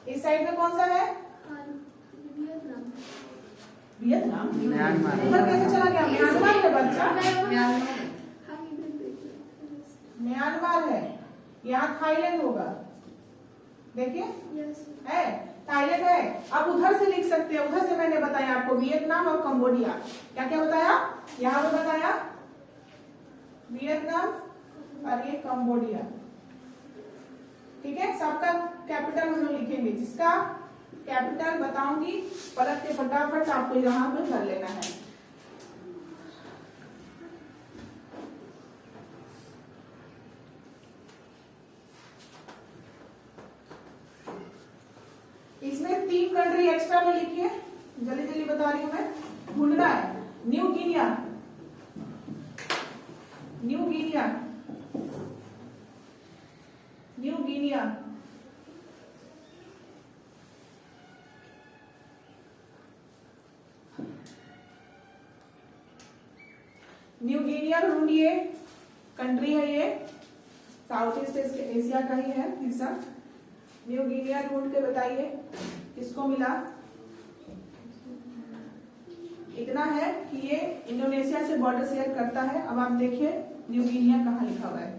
इस साइड में कौन सा है, वियतनाम। उधर कैसे चला गया, म्यांमार है बच्चा, म्यांमार है, यहाँ थाईलैंड होगा, देखिए है, थाईलैंड है। आप उधर से लिख सकते हैं, उधर से मैंने बताया आपको वियतनाम और कंबोडिया। क्या क्या बताया, यहाँ पे बताया वियतनाम और ये कंबोडिया, ठीक है। सबका कैपिटल हम लोग लिखेंगे, जिसका कैपिटल बताऊंगी पलट के फटाफट आपको यहाँ पे कर लेना है। इसमें 3 कंट्री एक्स्ट्रा में लिखिए, जल्दी जल्दी बता रही हूं मैं, ढूंढना है। New Guinea, new Guinea, new Guinea, new Guinea ढूंढिए, कंट्री है ये, साउथ ईस्ट एशिया का ही है हिस्सा। न्यू गिनिया ढूंढ के बताइए किसको मिला। इतना है कि ये इंडोनेशिया से बॉर्डर शेयर करता है। अब आप देखिए न्यू गिनिया कहाँ लिखा हुआ है,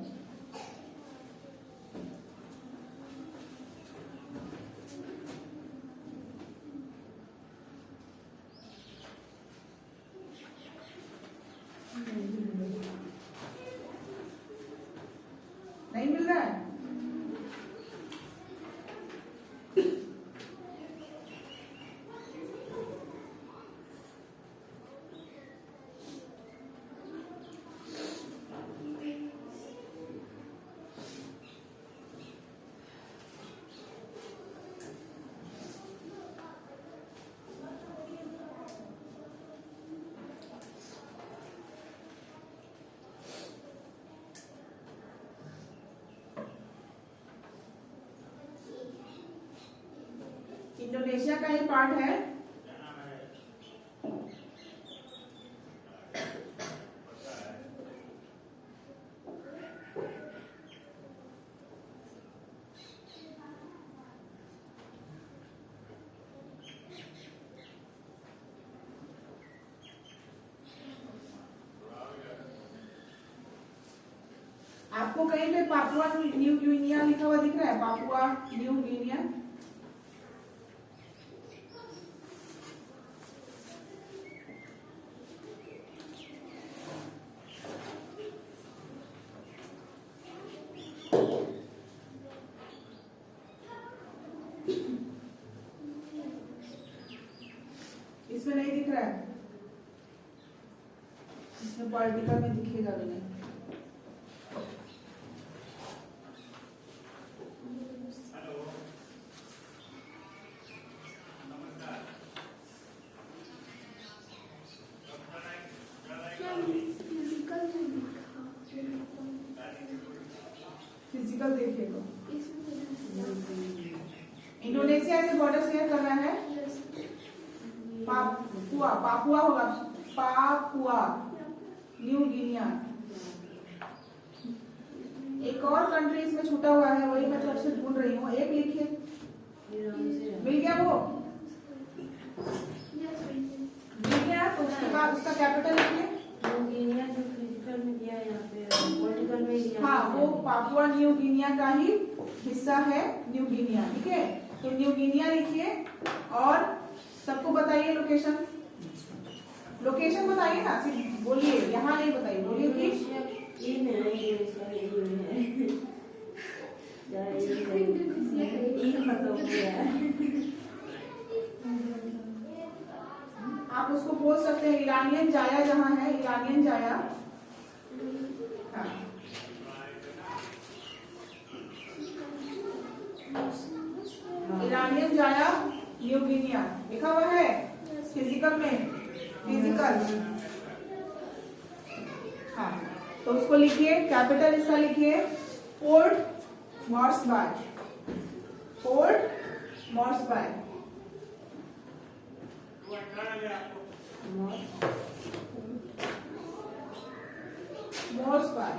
नहीं मिल रहा है। इंडोनेशिया का ही पार्ट है। आपको कहीं पे पापुआ न्यू गिनिया लिखा हुआ दिख रहा है, पापुआ न्यू गिनिया, इसमें नहीं दिख रहा है, इसमें पॉलिटिकल में दिखेगा भी नहीं। फिजिकल देखिएगा, इंडोनेशिया से बॉर्डर शेयर कर रहा है। पापुआ, पापुआ होगा, पापुआ न्यू गिनिया। एक और कंट्री इसमें छूटा हुआ है, वही मतलब से ढूंढ रही हूँ। एक लिखिए, मिल गया वो, मिल गया। तो उसके बाद उसका कैपिटल लिखिए, जो फिजिकल में दिया है यहाँ पे, पॉलिटिकल में दिया। हाँ, वो पापुआ न्यू गिनिया का ही हिस्सा है, न्यू गिनिया, ठीक है। तो न्यू गिनिया लिखिए और सबको बताइए लोकेशन, लोकेशन बताइए ना, सिर्फ बोलिए, यहाँ नहीं बताइए, बोलिए कि आप उसको बोल सकते हैं ईरानियन जाया, जहाँ है ईरानियन जाया। हाँ, न्यू गिनिया लिखा हुआ है फिजिकल में, फिजिकल। हाँ, तो उसको लिखिए, कैपिटल इसका लिखिए Port Moresby, Port Moresby, Moresby, MORES by,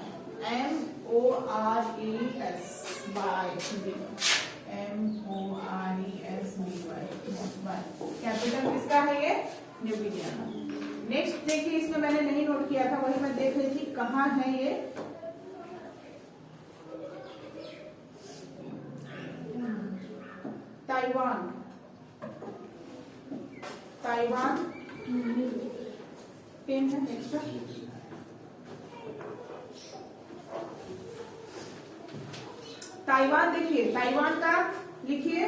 MORESBY, Moresby. Capital किसका है ये? न्यू गिनिया का। नेक्स्ट देखिए, इसमें मैंने नहीं नोट किया था, वही मैं देख रही थी कहाँ है ये। ताइवान, ताइवान पेन है एक्स्ट्रा। ताइवान देखिए, ताइवान का लिखिए,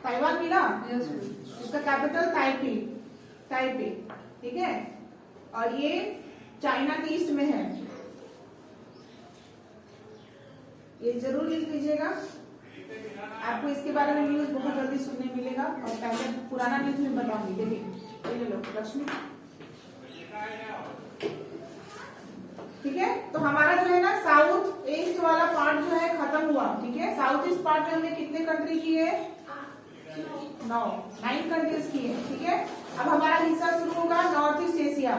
ताइवान मिला, इसका कैपिटल ताइपी, ताइपी, ठीक है। और ये चाइना के ईस्ट में है, ये जरूर लिख लीजिएगा। आपको इसके बारे में न्यूज बहुत जल्दी सुनने मिलेगा, और पहले पुराना न्यूज में बताऊंगी। देखिए, ये ले लो लक्ष्मी, ठीक है। तो हमारा जो है ना साउथ ईस्ट वाला पार्ट जो है खत्म हुआ, ठीक है। साउथ ईस्ट पार्ट में हमने कितने कंट्री किए? 9 कंट्रीज किए, ठीक है। अब हमारा हिस्सा शुरू होगा north east Asia,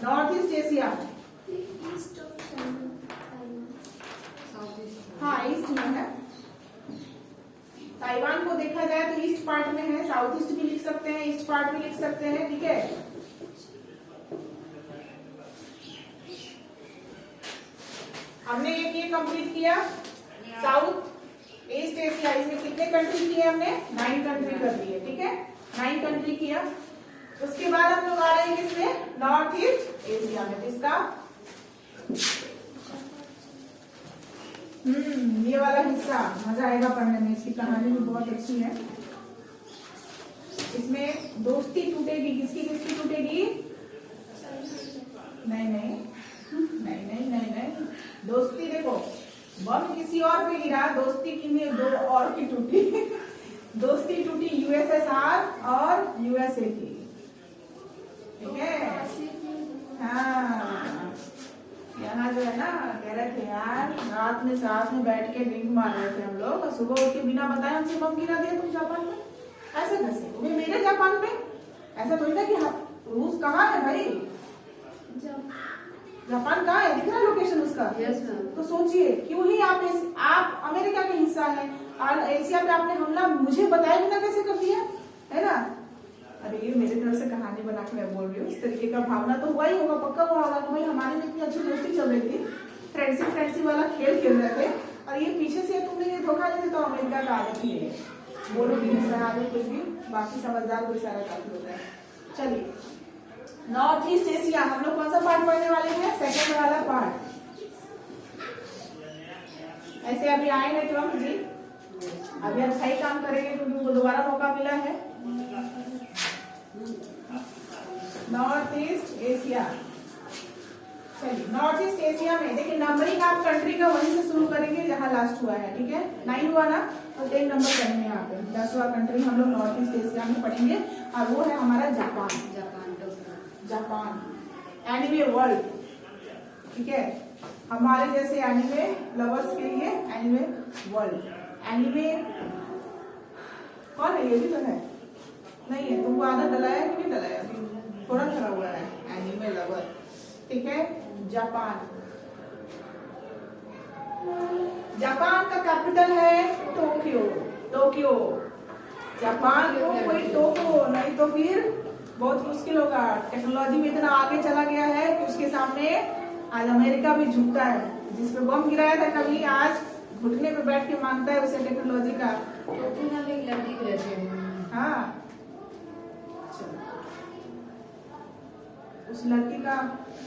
north east Asia. हाँ, ईस्ट में है। ताइवान को देखा जाए तो ईस्ट पार्ट में है, साउथ ईस्ट भी लिख सकते हैं, ईस्ट पार्ट भी लिख सकते हैं, ठीक है। हमने एक ये कंप्लीट किया साउथ ईस्ट एशिया। इसमें कितने कंट्री किए हमने? 9 कंट्री कर दिए, ठीक है। 9 कंट्री किया। उसके बाद हम लोग आ रहे हैं इसमें नॉर्थ ईस्ट एशिया में, इसका ये वाला हिस्सा मजा आएगा पढ़ने में, इसकी कहानी भी बहुत अच्छी है। इसमें दोस्ती टूटेगी, किसकी किसकी टूटेगी? नहीं नहीं नहीं नहीं नहीं नहीं, दोस्ती देखो, बम किसी और पे गिरा, दोस्ती किन्हीं दो और की टूटी। दोस्ती टूटी USSR और USA की, ठीक है। हाँ, यहाँ जो है ना कह रहे थे यार, रात में साथ में बैठ के ड्रिंक मार रहे थे हम लोग, और सुबह उठ के बिना बताए हमसे बम गिरा दिया तुम जापान में। ऐसे कैसे? वो मेरे जापान में ऐसा थोड़ी था कि रूस कहाँ है भाई, जापान कहाँ है, दिख रहा है लोकेशन उसका। yes, तो सोचिए क्यों ही आप अमेरिका का हिस्सा है और एशिया पे आपने हमला मुझे बताए बिना कैसे कर दिया, है ना। अरे ये मेरी तरफ से कहानी बना के मैं बोल रही हूँ, इस तरीके का भावना तो हुआ ही होगा, पक्का हुआ होगा कि भाई हमारी में इतनी अच्छी दोस्ती चल रही थी, फ्रेंडशिप वाला खेल खेल रहे थे, और ये पीछे से तुमने ये धोखा नहीं दिया। तो अमेरिका का आदत ही है, बोलो भी आदत कुछ भी, बाकी समझदार कोई सारा काफी होता है। चलिए, नॉर्थ ईस्ट एशिया हम लोग कौन सा पार्ट पढ़ने वाले हैं? सेकंड वाला पार्ट। ऐसे अभी आए हैं ट्रम्प जी, अभी अच्छा ही काम करेंगे क्योंकि उनको दोबारा मौका मिला है। नॉर्थ ईस्ट एशिया, चलिए नॉर्थ ईस्ट एशिया में देखिए, नंबरिंग आप कंट्री का वहीं से शुरू करेंगे जहां लास्ट हुआ है, ठीक है। 9 हुआ ना, तो 10 नंबर करेंगे यहाँ पे। 10वां कंट्री हम लोग नॉर्थ ईस्ट एशिया में पढ़ेंगे, और वो है हमारा जापान। जापान एनिमे वर्ल्ड, ठीक है। हमारे जैसे एनिमे लवर्स के लिए एनिमे वर्ल्ड। एनिमे कौन है? ये भी तो है, नहीं है? तुमको आधा डलाया कि नहीं डलाया? थोड़ा थोड़ा हुआ है, एनिमे लवर, ठीक है। जापान, जापान का कैपिटल है टोक्यो, टोक्यो। जापान को कोई टोको नहीं तो फिर बहुत मुश्किल होगा। टेक्नोलॉजी में इतना आगे चला गया है कि उसके सामने आज अमेरिका भी झुकता है। जिस पे बम गिराया था कभी, आज घुटने पे बैठ के मांगता है उसे टेक्नोलॉजी का। हाँ, उस लड़की का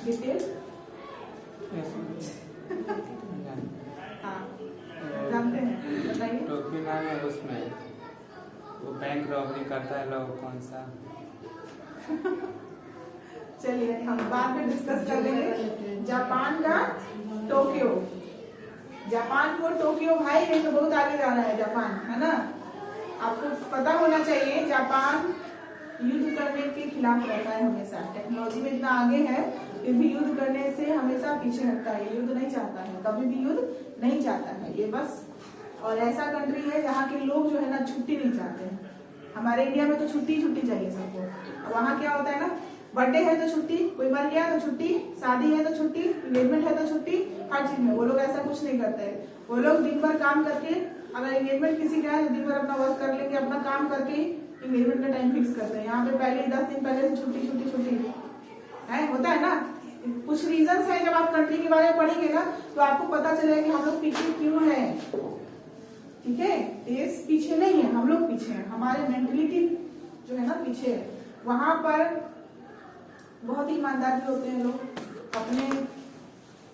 डिटेल हाँ जानते हैं, बताइए। टोक्यो नाम है, उसमें वो बैंक रॉबरी करता है लोग, कौन सा? चलिए हम बाद में डिस्कस कर लेंगे। जापान का टोक्यो, जापान को टोक्यो भाई है तो बहुत आगे जा रहा है जापान, है ना। आपको पता होना चाहिए जापान युद्ध करने के खिलाफ रहता है हमेशा। टेक्नोलॉजी में इतना आगे है फिर भी युद्ध करने से हमेशा पीछे हटता है। युद्ध नहीं चाहता है, कभी भी युद्ध नहीं चाहता है ये बस। और ऐसा कंट्री है जहाँ के लोग जो है ना छुट्टी नहीं चाहते हैं। हमारे इंडिया में तो छुट्टी चाहिए सबको। वहाँ क्या होता है ना, बर्थडे है तो छुट्टी, कोई मर गया तो छुट्टी, शादी है तो छुट्टी, एंगेजमेंट है तो छुट्टी, हर चीज में। वो लोग ऐसा कुछ नहीं करते हैं। वो लोग दिन भर काम करके, अगर एंगेजमेंट किसी का है तो दिन भर अपना वर्क कर लेंगे, अपना काम करके एंगेजमेंट का टाइम फिक्स करते हैं। यहाँ पे पहले 10 दिन पहले से छुट्टी है, होता है ना। कुछ रीजन है, जब आप कंट्री के बारे में पढ़ेंगे ना तो आपको पता चलेगा कि हम लोग पीछे क्यों है। ठीक है, देश पीछे नहीं है, हम लोग पीछे हैं। हमारे मेंटलिटी जो है ना पीछे है। वहां पर बहुत ईमानदार भी होते हैं लोग, अपने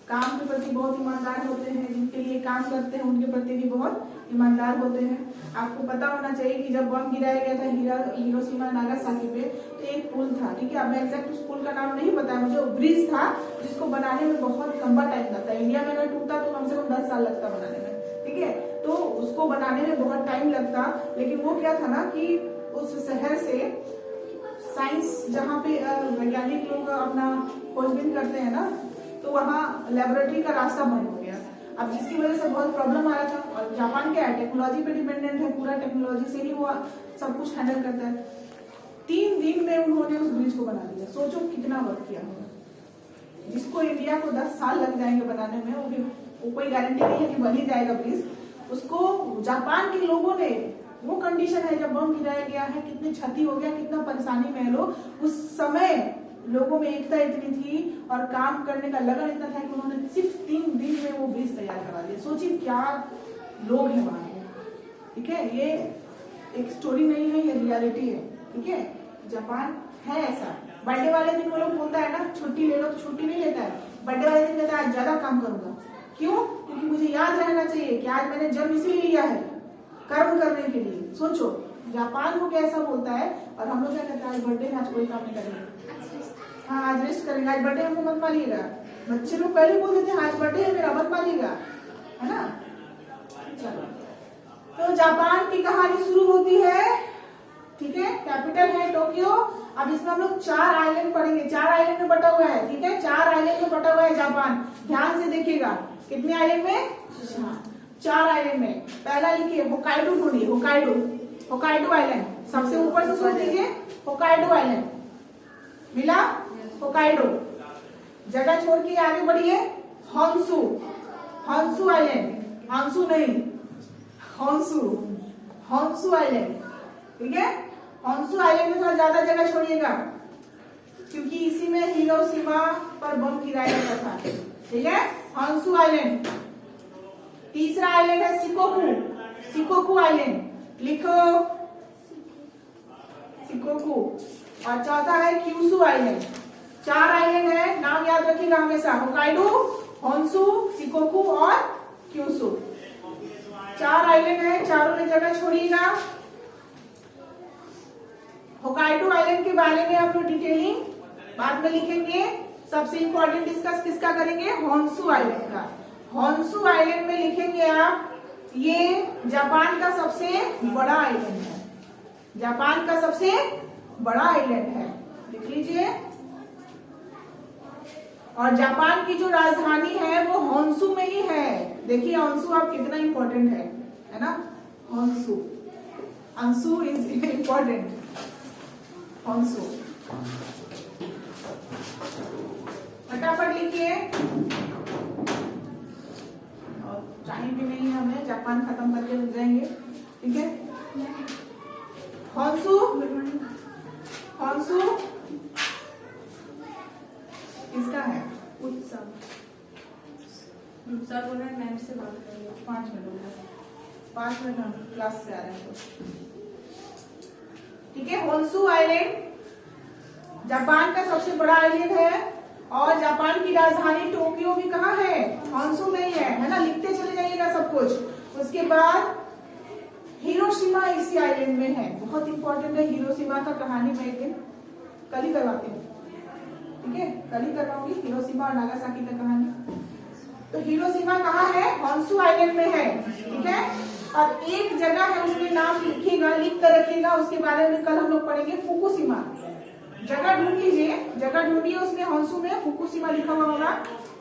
काम के प्रति बहुत ईमानदार होते हैं, जिनके लिए काम करते हैं उनके प्रति भी बहुत ईमानदार होते हैं। आपको पता होना चाहिए कि जब बम गिराया गया था हिरोशिमा नागासाकी पे तो एक पुल था, ठीक है। अब मैं एग्जैक्ट उस पुल का नाम नहीं पता है मुझे। वो ब्रिज था जिसको बनाने में बहुत लंबा टाइम लगता है। इंडिया में अगर टूटता तो कम से कम 10 साल लगता बनाने में, ठीक है। तो उसको बनाने में बहुत टाइम लगता, लेकिन वो क्या था ना कि उस शहर से साइंस जहाँ पे वैज्ञानिक लोग अपना खोजबीन करते हैं ना, तो वहाँ लेबोरेटरी का रास्ता बंद हो गया। अब जिसकी वजह से बहुत प्रॉब्लम आ रहा था। और जापान क्या है, टेक्नोलॉजी पे डिपेंडेंट है, पूरा टेक्नोलॉजी से ही वो सब कुछ हैंडल करता है। 3 दिन में उन्होंने उस ब्रिज को बना दिया। सोचो कितना वर्क किया होगा। जिसको इंडिया को 10 साल लग जाएंगे बनाने में, वो कोई गारंटी नहीं है कि बन ही जाएगा ब्रिज। उसको जापान के लोगों ने, वो कंडीशन है जब बम गिराया गया है, कितनी क्षति हो गया, कितना परेशानी में लोग। उस समय लोगों में एकता इतनी थी और काम करने का लगन इतना था कि उन्होंने सिर्फ 3 दिन में वो ब्रिज तैयार करा दिया। सोचिए क्या लोग हैं वहां के, ठीक है। ये एक स्टोरी नहीं है, ये रियलिटी है, ठीक है। जापान है ऐसा। बर्थडे वाले दिन वो लोग बोलता है ना छुट्टी ले लो, तो छुट्टी नहीं लेता है। बर्थडे वाले दिन कहता है आज ज्यादा काम करूंगा। क्यों? क्योंकि मुझे याद रहना चाहिए कि आज मैंने जन्म इसीलिए लिया है, कर्म करने के लिए। सोचो जापान को कैसा बोलता है। और हम लोग क्या कहते हैं, आज बर्थडे है, आज कोई काम नहीं करेंगे, हाँ आज रेस्ट करेंगे, आज बर्थडे हमको मत मानिएगा। बच्चे लोग पहले बोल देते हैं आज बर्थडे है मेरा, मत मानिएगा, है ना। चलो, तो जापान की कहानी शुरू होती है, ठीक है। कैपिटल है टोक्यो। अब इसमें हम लोग 4 आइलैंड पढ़ेंगे। 4 आइलैंड में बटा हुआ है, ठीक है। 4 आइलैंड में बटा हुआ है जापान। ध्यान से देखिएगा, कितने आइलैंड में? 4 आइलैंड में। पहला लिखिए होकाइडो ढूंढिए, होकाइडो आइलैंड। सबसे ऊपर से सोच लीजिए, होकाइडो आइलैंड मिला। होकाइडो जगह छोड़ के आगे बढ़िए, होन्शु आइलैंड, हांसू नहीं, होन्शु आइलैंड, ठीक है। होन्शु आइलैंड में थोड़ा ज्यादा जगह छोड़िएगा क्योंकि इसी में हिरोशिमा पर बम गिराया गया था, ठीक है। Honshu island. तीसरा आइलैंड है शिकोकू आइलैंड, लिखो शिकोकू। और चौथा है क्यूशु आइलैंड। 4 आइलैंड है, नाम याद रखिएगा हमेशा, होकाइडो, होन्शु, शिकोकू और क्यूशु। 4 आइलैंड है, चारों में जगह छोड़िएगा। होकाइडो आइलैंड के बारे में आप लोग डिटेलिंग बाद में लिखेंगे। सबसे इंपॉर्टेंट डिस्कस किसका करेंगे? होन्शु आइलैंड का। होन्शु आइलैंड में लिखेंगे आप, ये जापान का सबसे बड़ा आइलैंड है, जापान का सबसे बड़ा आइलैंड है, लिख लीजिए। और जापान की जो राजधानी है वो होन्शु में ही है। देखिए होन्शु आप कितना इंपॉर्टेंट है ना। Honshu is important, Honshu. फटाफट लिखिए, और टाइम भी नहीं है हमें, जापान खत्म करके रुक जाएंगे, ठीक है। होन्शु किसका है? उत्सव बोला, मैम से बात करेंगे। 5 मिनट हो गए, 5 मिनट हम क्लास से आ रहे हैं, ठीक है। होन्शु आइलैंड जापान का सबसे बड़ा आइलैंड है। और जापान की राजधानी टोक्यो भी कहाँ है? होन्शु में ही है ना। लिखते चले जाइएगा सब कुछ। उसके बाद हिरोशिमा इसी आइलैंड में है, बहुत इंपॉर्टेंट है। हिरोशिमा का कहानी मैं एक दिन कल ही करवाती हूँ, ठीक है। कल ही करवाऊंगी हिरोशिमा और नागासाकी का कहानी। तो हिरोशिमा कहाँ है? होंशु आइलैंड में है, ठीक है। और एक जगह है उसमें नाम लिखिएगा, लिख कर रखिएगा, उसके बारे में कल हम लोग पढ़ेंगे। फुकुशिमा, जगह ढूंढ लीजिए, जगह ढूंढिए, उसमें होंशु में फुकुशिमा लिखा हुआ होगा,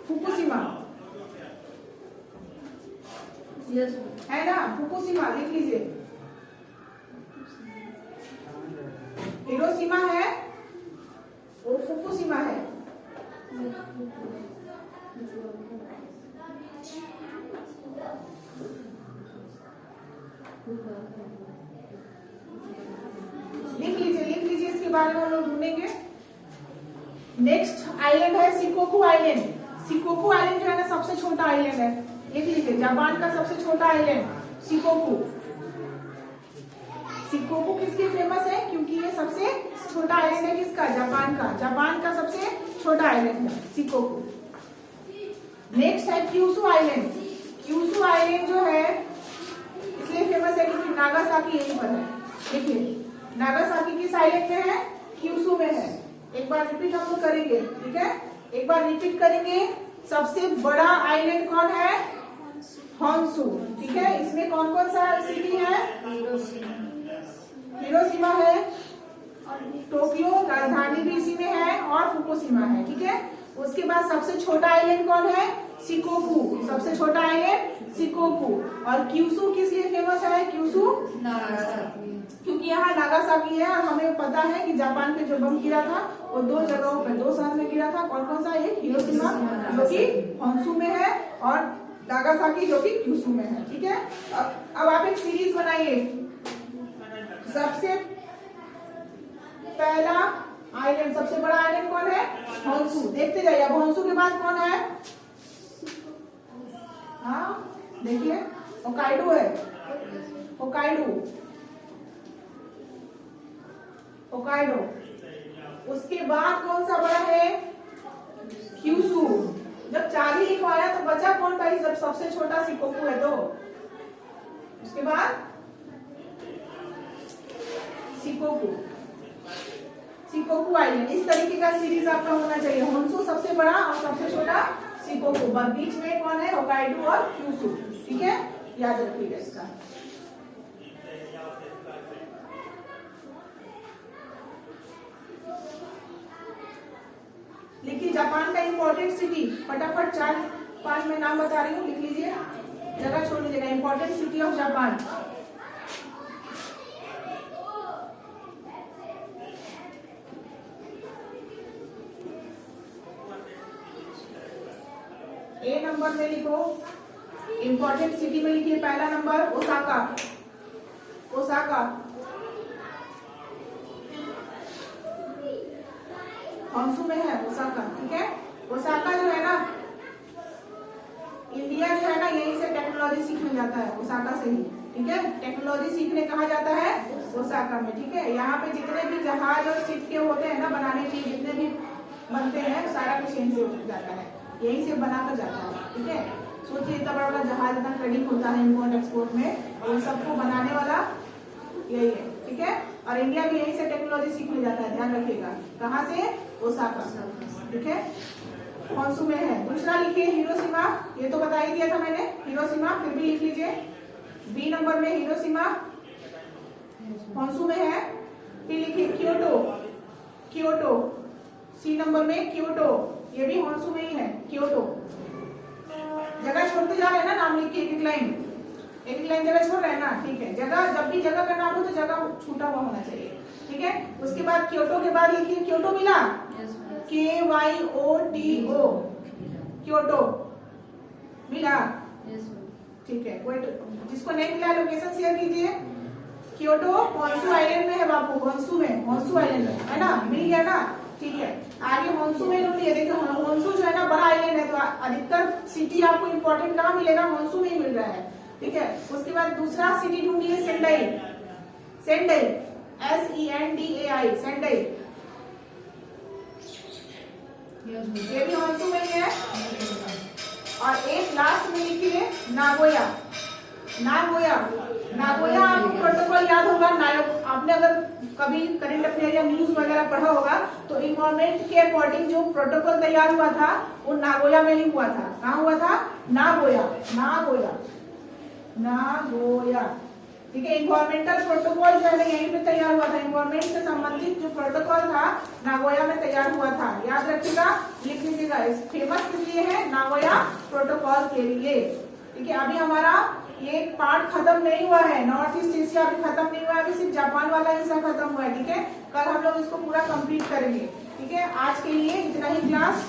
फुकुशिमा है ना, फुकुशिमा लिख लीजिए। हिरोशिमा है वो फुकुशिमा है। लिख लीजिए, इसके बारे में हम लोग ढूंढेंगे। नेक्स्ट आइलैंड है शिकोकू आइलैंड। शिकोकू आइलैंड जो है ना सबसे छोटा आइलैंड है, लिख लीजिए, जापान का सबसे छोटा आइलैंड शिकोकू। शिकोकू किसके फेमस है? क्योंकि ये सबसे छोटा आइलैंड है, किसका? जापान का। जापान का सबसे छोटा आइलैंड है शिकोकू। नेक्स्ट है क्यूशू आइलैंड। क्यूशू आइलैंड जो है इसलिए फेमस है क्योंकि नागासाकी यहीं पर है। देखिए नागासाकी किस आइलैंड में है? क्यूशू में है। एक बार रिपीट हम लोग करेंगे, ठीक है, एक बार रिपीट करेंगे। सबसे बड़ा आइलैंड कौन है? होंशु, ठीक है। इसमें कौन कौन सा सिटी है? हिरोशिमा है, टोक्यो राजधानी भी इसी में है, और फुकुशिमा है, ठीक है। उसके बाद सबसे छोटा आइलैंड कौन है? शिकोकू, सबसे छोटा आइलैंड शिकोकू। और क्यूशू किस लिए फेमस है? क्यूशू क्योंकि यहाँ नागासाकी है, और हमें पता है कि जापान पे जो बम गिरा था वो दो जगहों पे, दो शहर में गिरा था। कौन कौन सा? एक हिरोशिमा जो कि होंशु में है, और नागासाकी जो कि क्यूशू में है, ठीक है। अब आप एक सीरीज बनाइए। सबसे पहला आइलैंड, सबसे बड़ा आइलैंड कौन है? होंशु। देखते जाइए। अब होंशु के बाद कौन है? हाँ देखिए, होक्काइडो है, होक्काइडो, होक्काइडो। उसके बाद कौन सा बड़ा है? क्यूशू। जब 4 ही लिखवाया तो बचा कौन भाई? जब सबसे छोटा शिकोकू है तो। उसके बाद शिकोकू, शिकोकू आइलैंड। इस तरीके का सीरीज आपका होना चाहिए। होंशु सबसे बड़ा और सबसे छोटा शिकोकू, बीच में कौन है? होक्काइडो और क्यूशू, ठीक है, याद रखिएगा इसका। लिखिए जापान का इंपॉर्टेंट सिटी, फटाफट 4-5 में नाम बता रही हूँ, लिख लीजिए, जगह छोड़ लीजिएगा। Important city of Japan. A number में लिखो, इंपॉर्टेंट सिटी में लिखिए पहला नंबर ओसाका। ओसाका होंशु में है, ओसाका, ठीक है। ओसाका जो है ना, इंडिया जो है ना, यहीं से टेक्नोलॉजी सीखने जाता है, ओसाका से ही, ठीक है। टेक्नोलॉजी सीखने कहाँ जाता है? ओसाका में, ठीक है। यहाँ पे जितने भी जहाज और शिप के होते हैं ना बनाने के, जितने भी बनते हैं, सारा कुछ यहीं से जाता है, यहीं से बनाकर जाता है, ठीक है। सोचिए इतना बड़ा बड़ा जहाज, इतना ट्रेडिंग होता है इम्पोर्ट एक्सपोर्ट में, और सबको बनाने वाला यही है, ठीक है। और इंडिया भी यहीं से टेक्नोलॉजी सीखने जाता है, ध्यान रखिएगा। कहाँ से? ओसाका, ठीक है, होंशु में है। दूसरा लिखिए हिरोशिमा, ये तो बता ही दिया था मैंने, हिरोशिमा, फिर भी लिख लीजिए। बी नंबर में हिरोशिमा होंशु में है। फिर लिखिए क्योटो, क्योटो। सी नंबर में क्योटो, ये भी होंशु में ही है, क्योटो। जगह छोड़ते जा रहे हैं ना, नाम लिख के एक एक लाइन जगह छोड़ रहे हैं ना, ठीक है। जगह, जब भी जगह का नाम हो तो जगह छूटा हुआ होना चाहिए, ठीक है। उसके बाद क्योटो के बाद लिखिए, क्योटो मिला, KYOTO, क्योटो मिला, ठीक है। कोई जिसको नहीं मिला लोकेशन शेयर कीजिए। क्योटो होंशु आइलैंड में है बापू, होंशु में, होंशु आइलैंड में है ना, मिल गया ना, ठीक है। आगे होंशु में ढूंढिए। देखिए होंशु जो है ना बड़ा आइलैंड है, तो अधिकतर सिटी आपको इंपॉर्टेंट कहाँ मिलेगा? होंशु में ही मिल रहा है, ठीक है। उसके बाद दूसरा सिटी ढूंढिए, सेंडाई, सेंडाई, SENDAI, सेंडाई, ये भी होंशु में ही है। और एक लास्ट में लिखिए नागोया, नागोया। नागोया आपको प्रोटोकॉल याद होगा, नायक आपने अगर कभी करंट अफेयर या न्यूज वगैरह पढ़ा होगा तो इन्वायरमेंट के अकॉर्डिंग जो प्रोटोकॉल तैयार हुआ था वो नागोया में ही हुआ था। कहाँ हुआ था? Nagoya, Nagoya, Nagoya. ठीक है, इन्वायरमेंटल प्रोटोकॉल जो है यहीं पे तैयार हुआ था। इन्वायरमेंट से संबंधित जो प्रोटोकॉल था नागोया में तैयार हुआ था। याद रखिएगा, लिख लीजिएगा। फेमस किस लिए है? नागोया प्रोटोकॉल के लिए। ठीक है, अभी हमारा ये पार्ट खत्म नहीं हुआ है। नॉर्थ ईस्ट एशिया अभी खत्म नहीं हुआ है, अभी सिर्फ जापान वाला हिस्सा खत्म हुआ है। ठीक है, कल हम लोग इसको पूरा कंप्लीट करेंगे। ठीक है, आज के लिए इतना ही क्लास।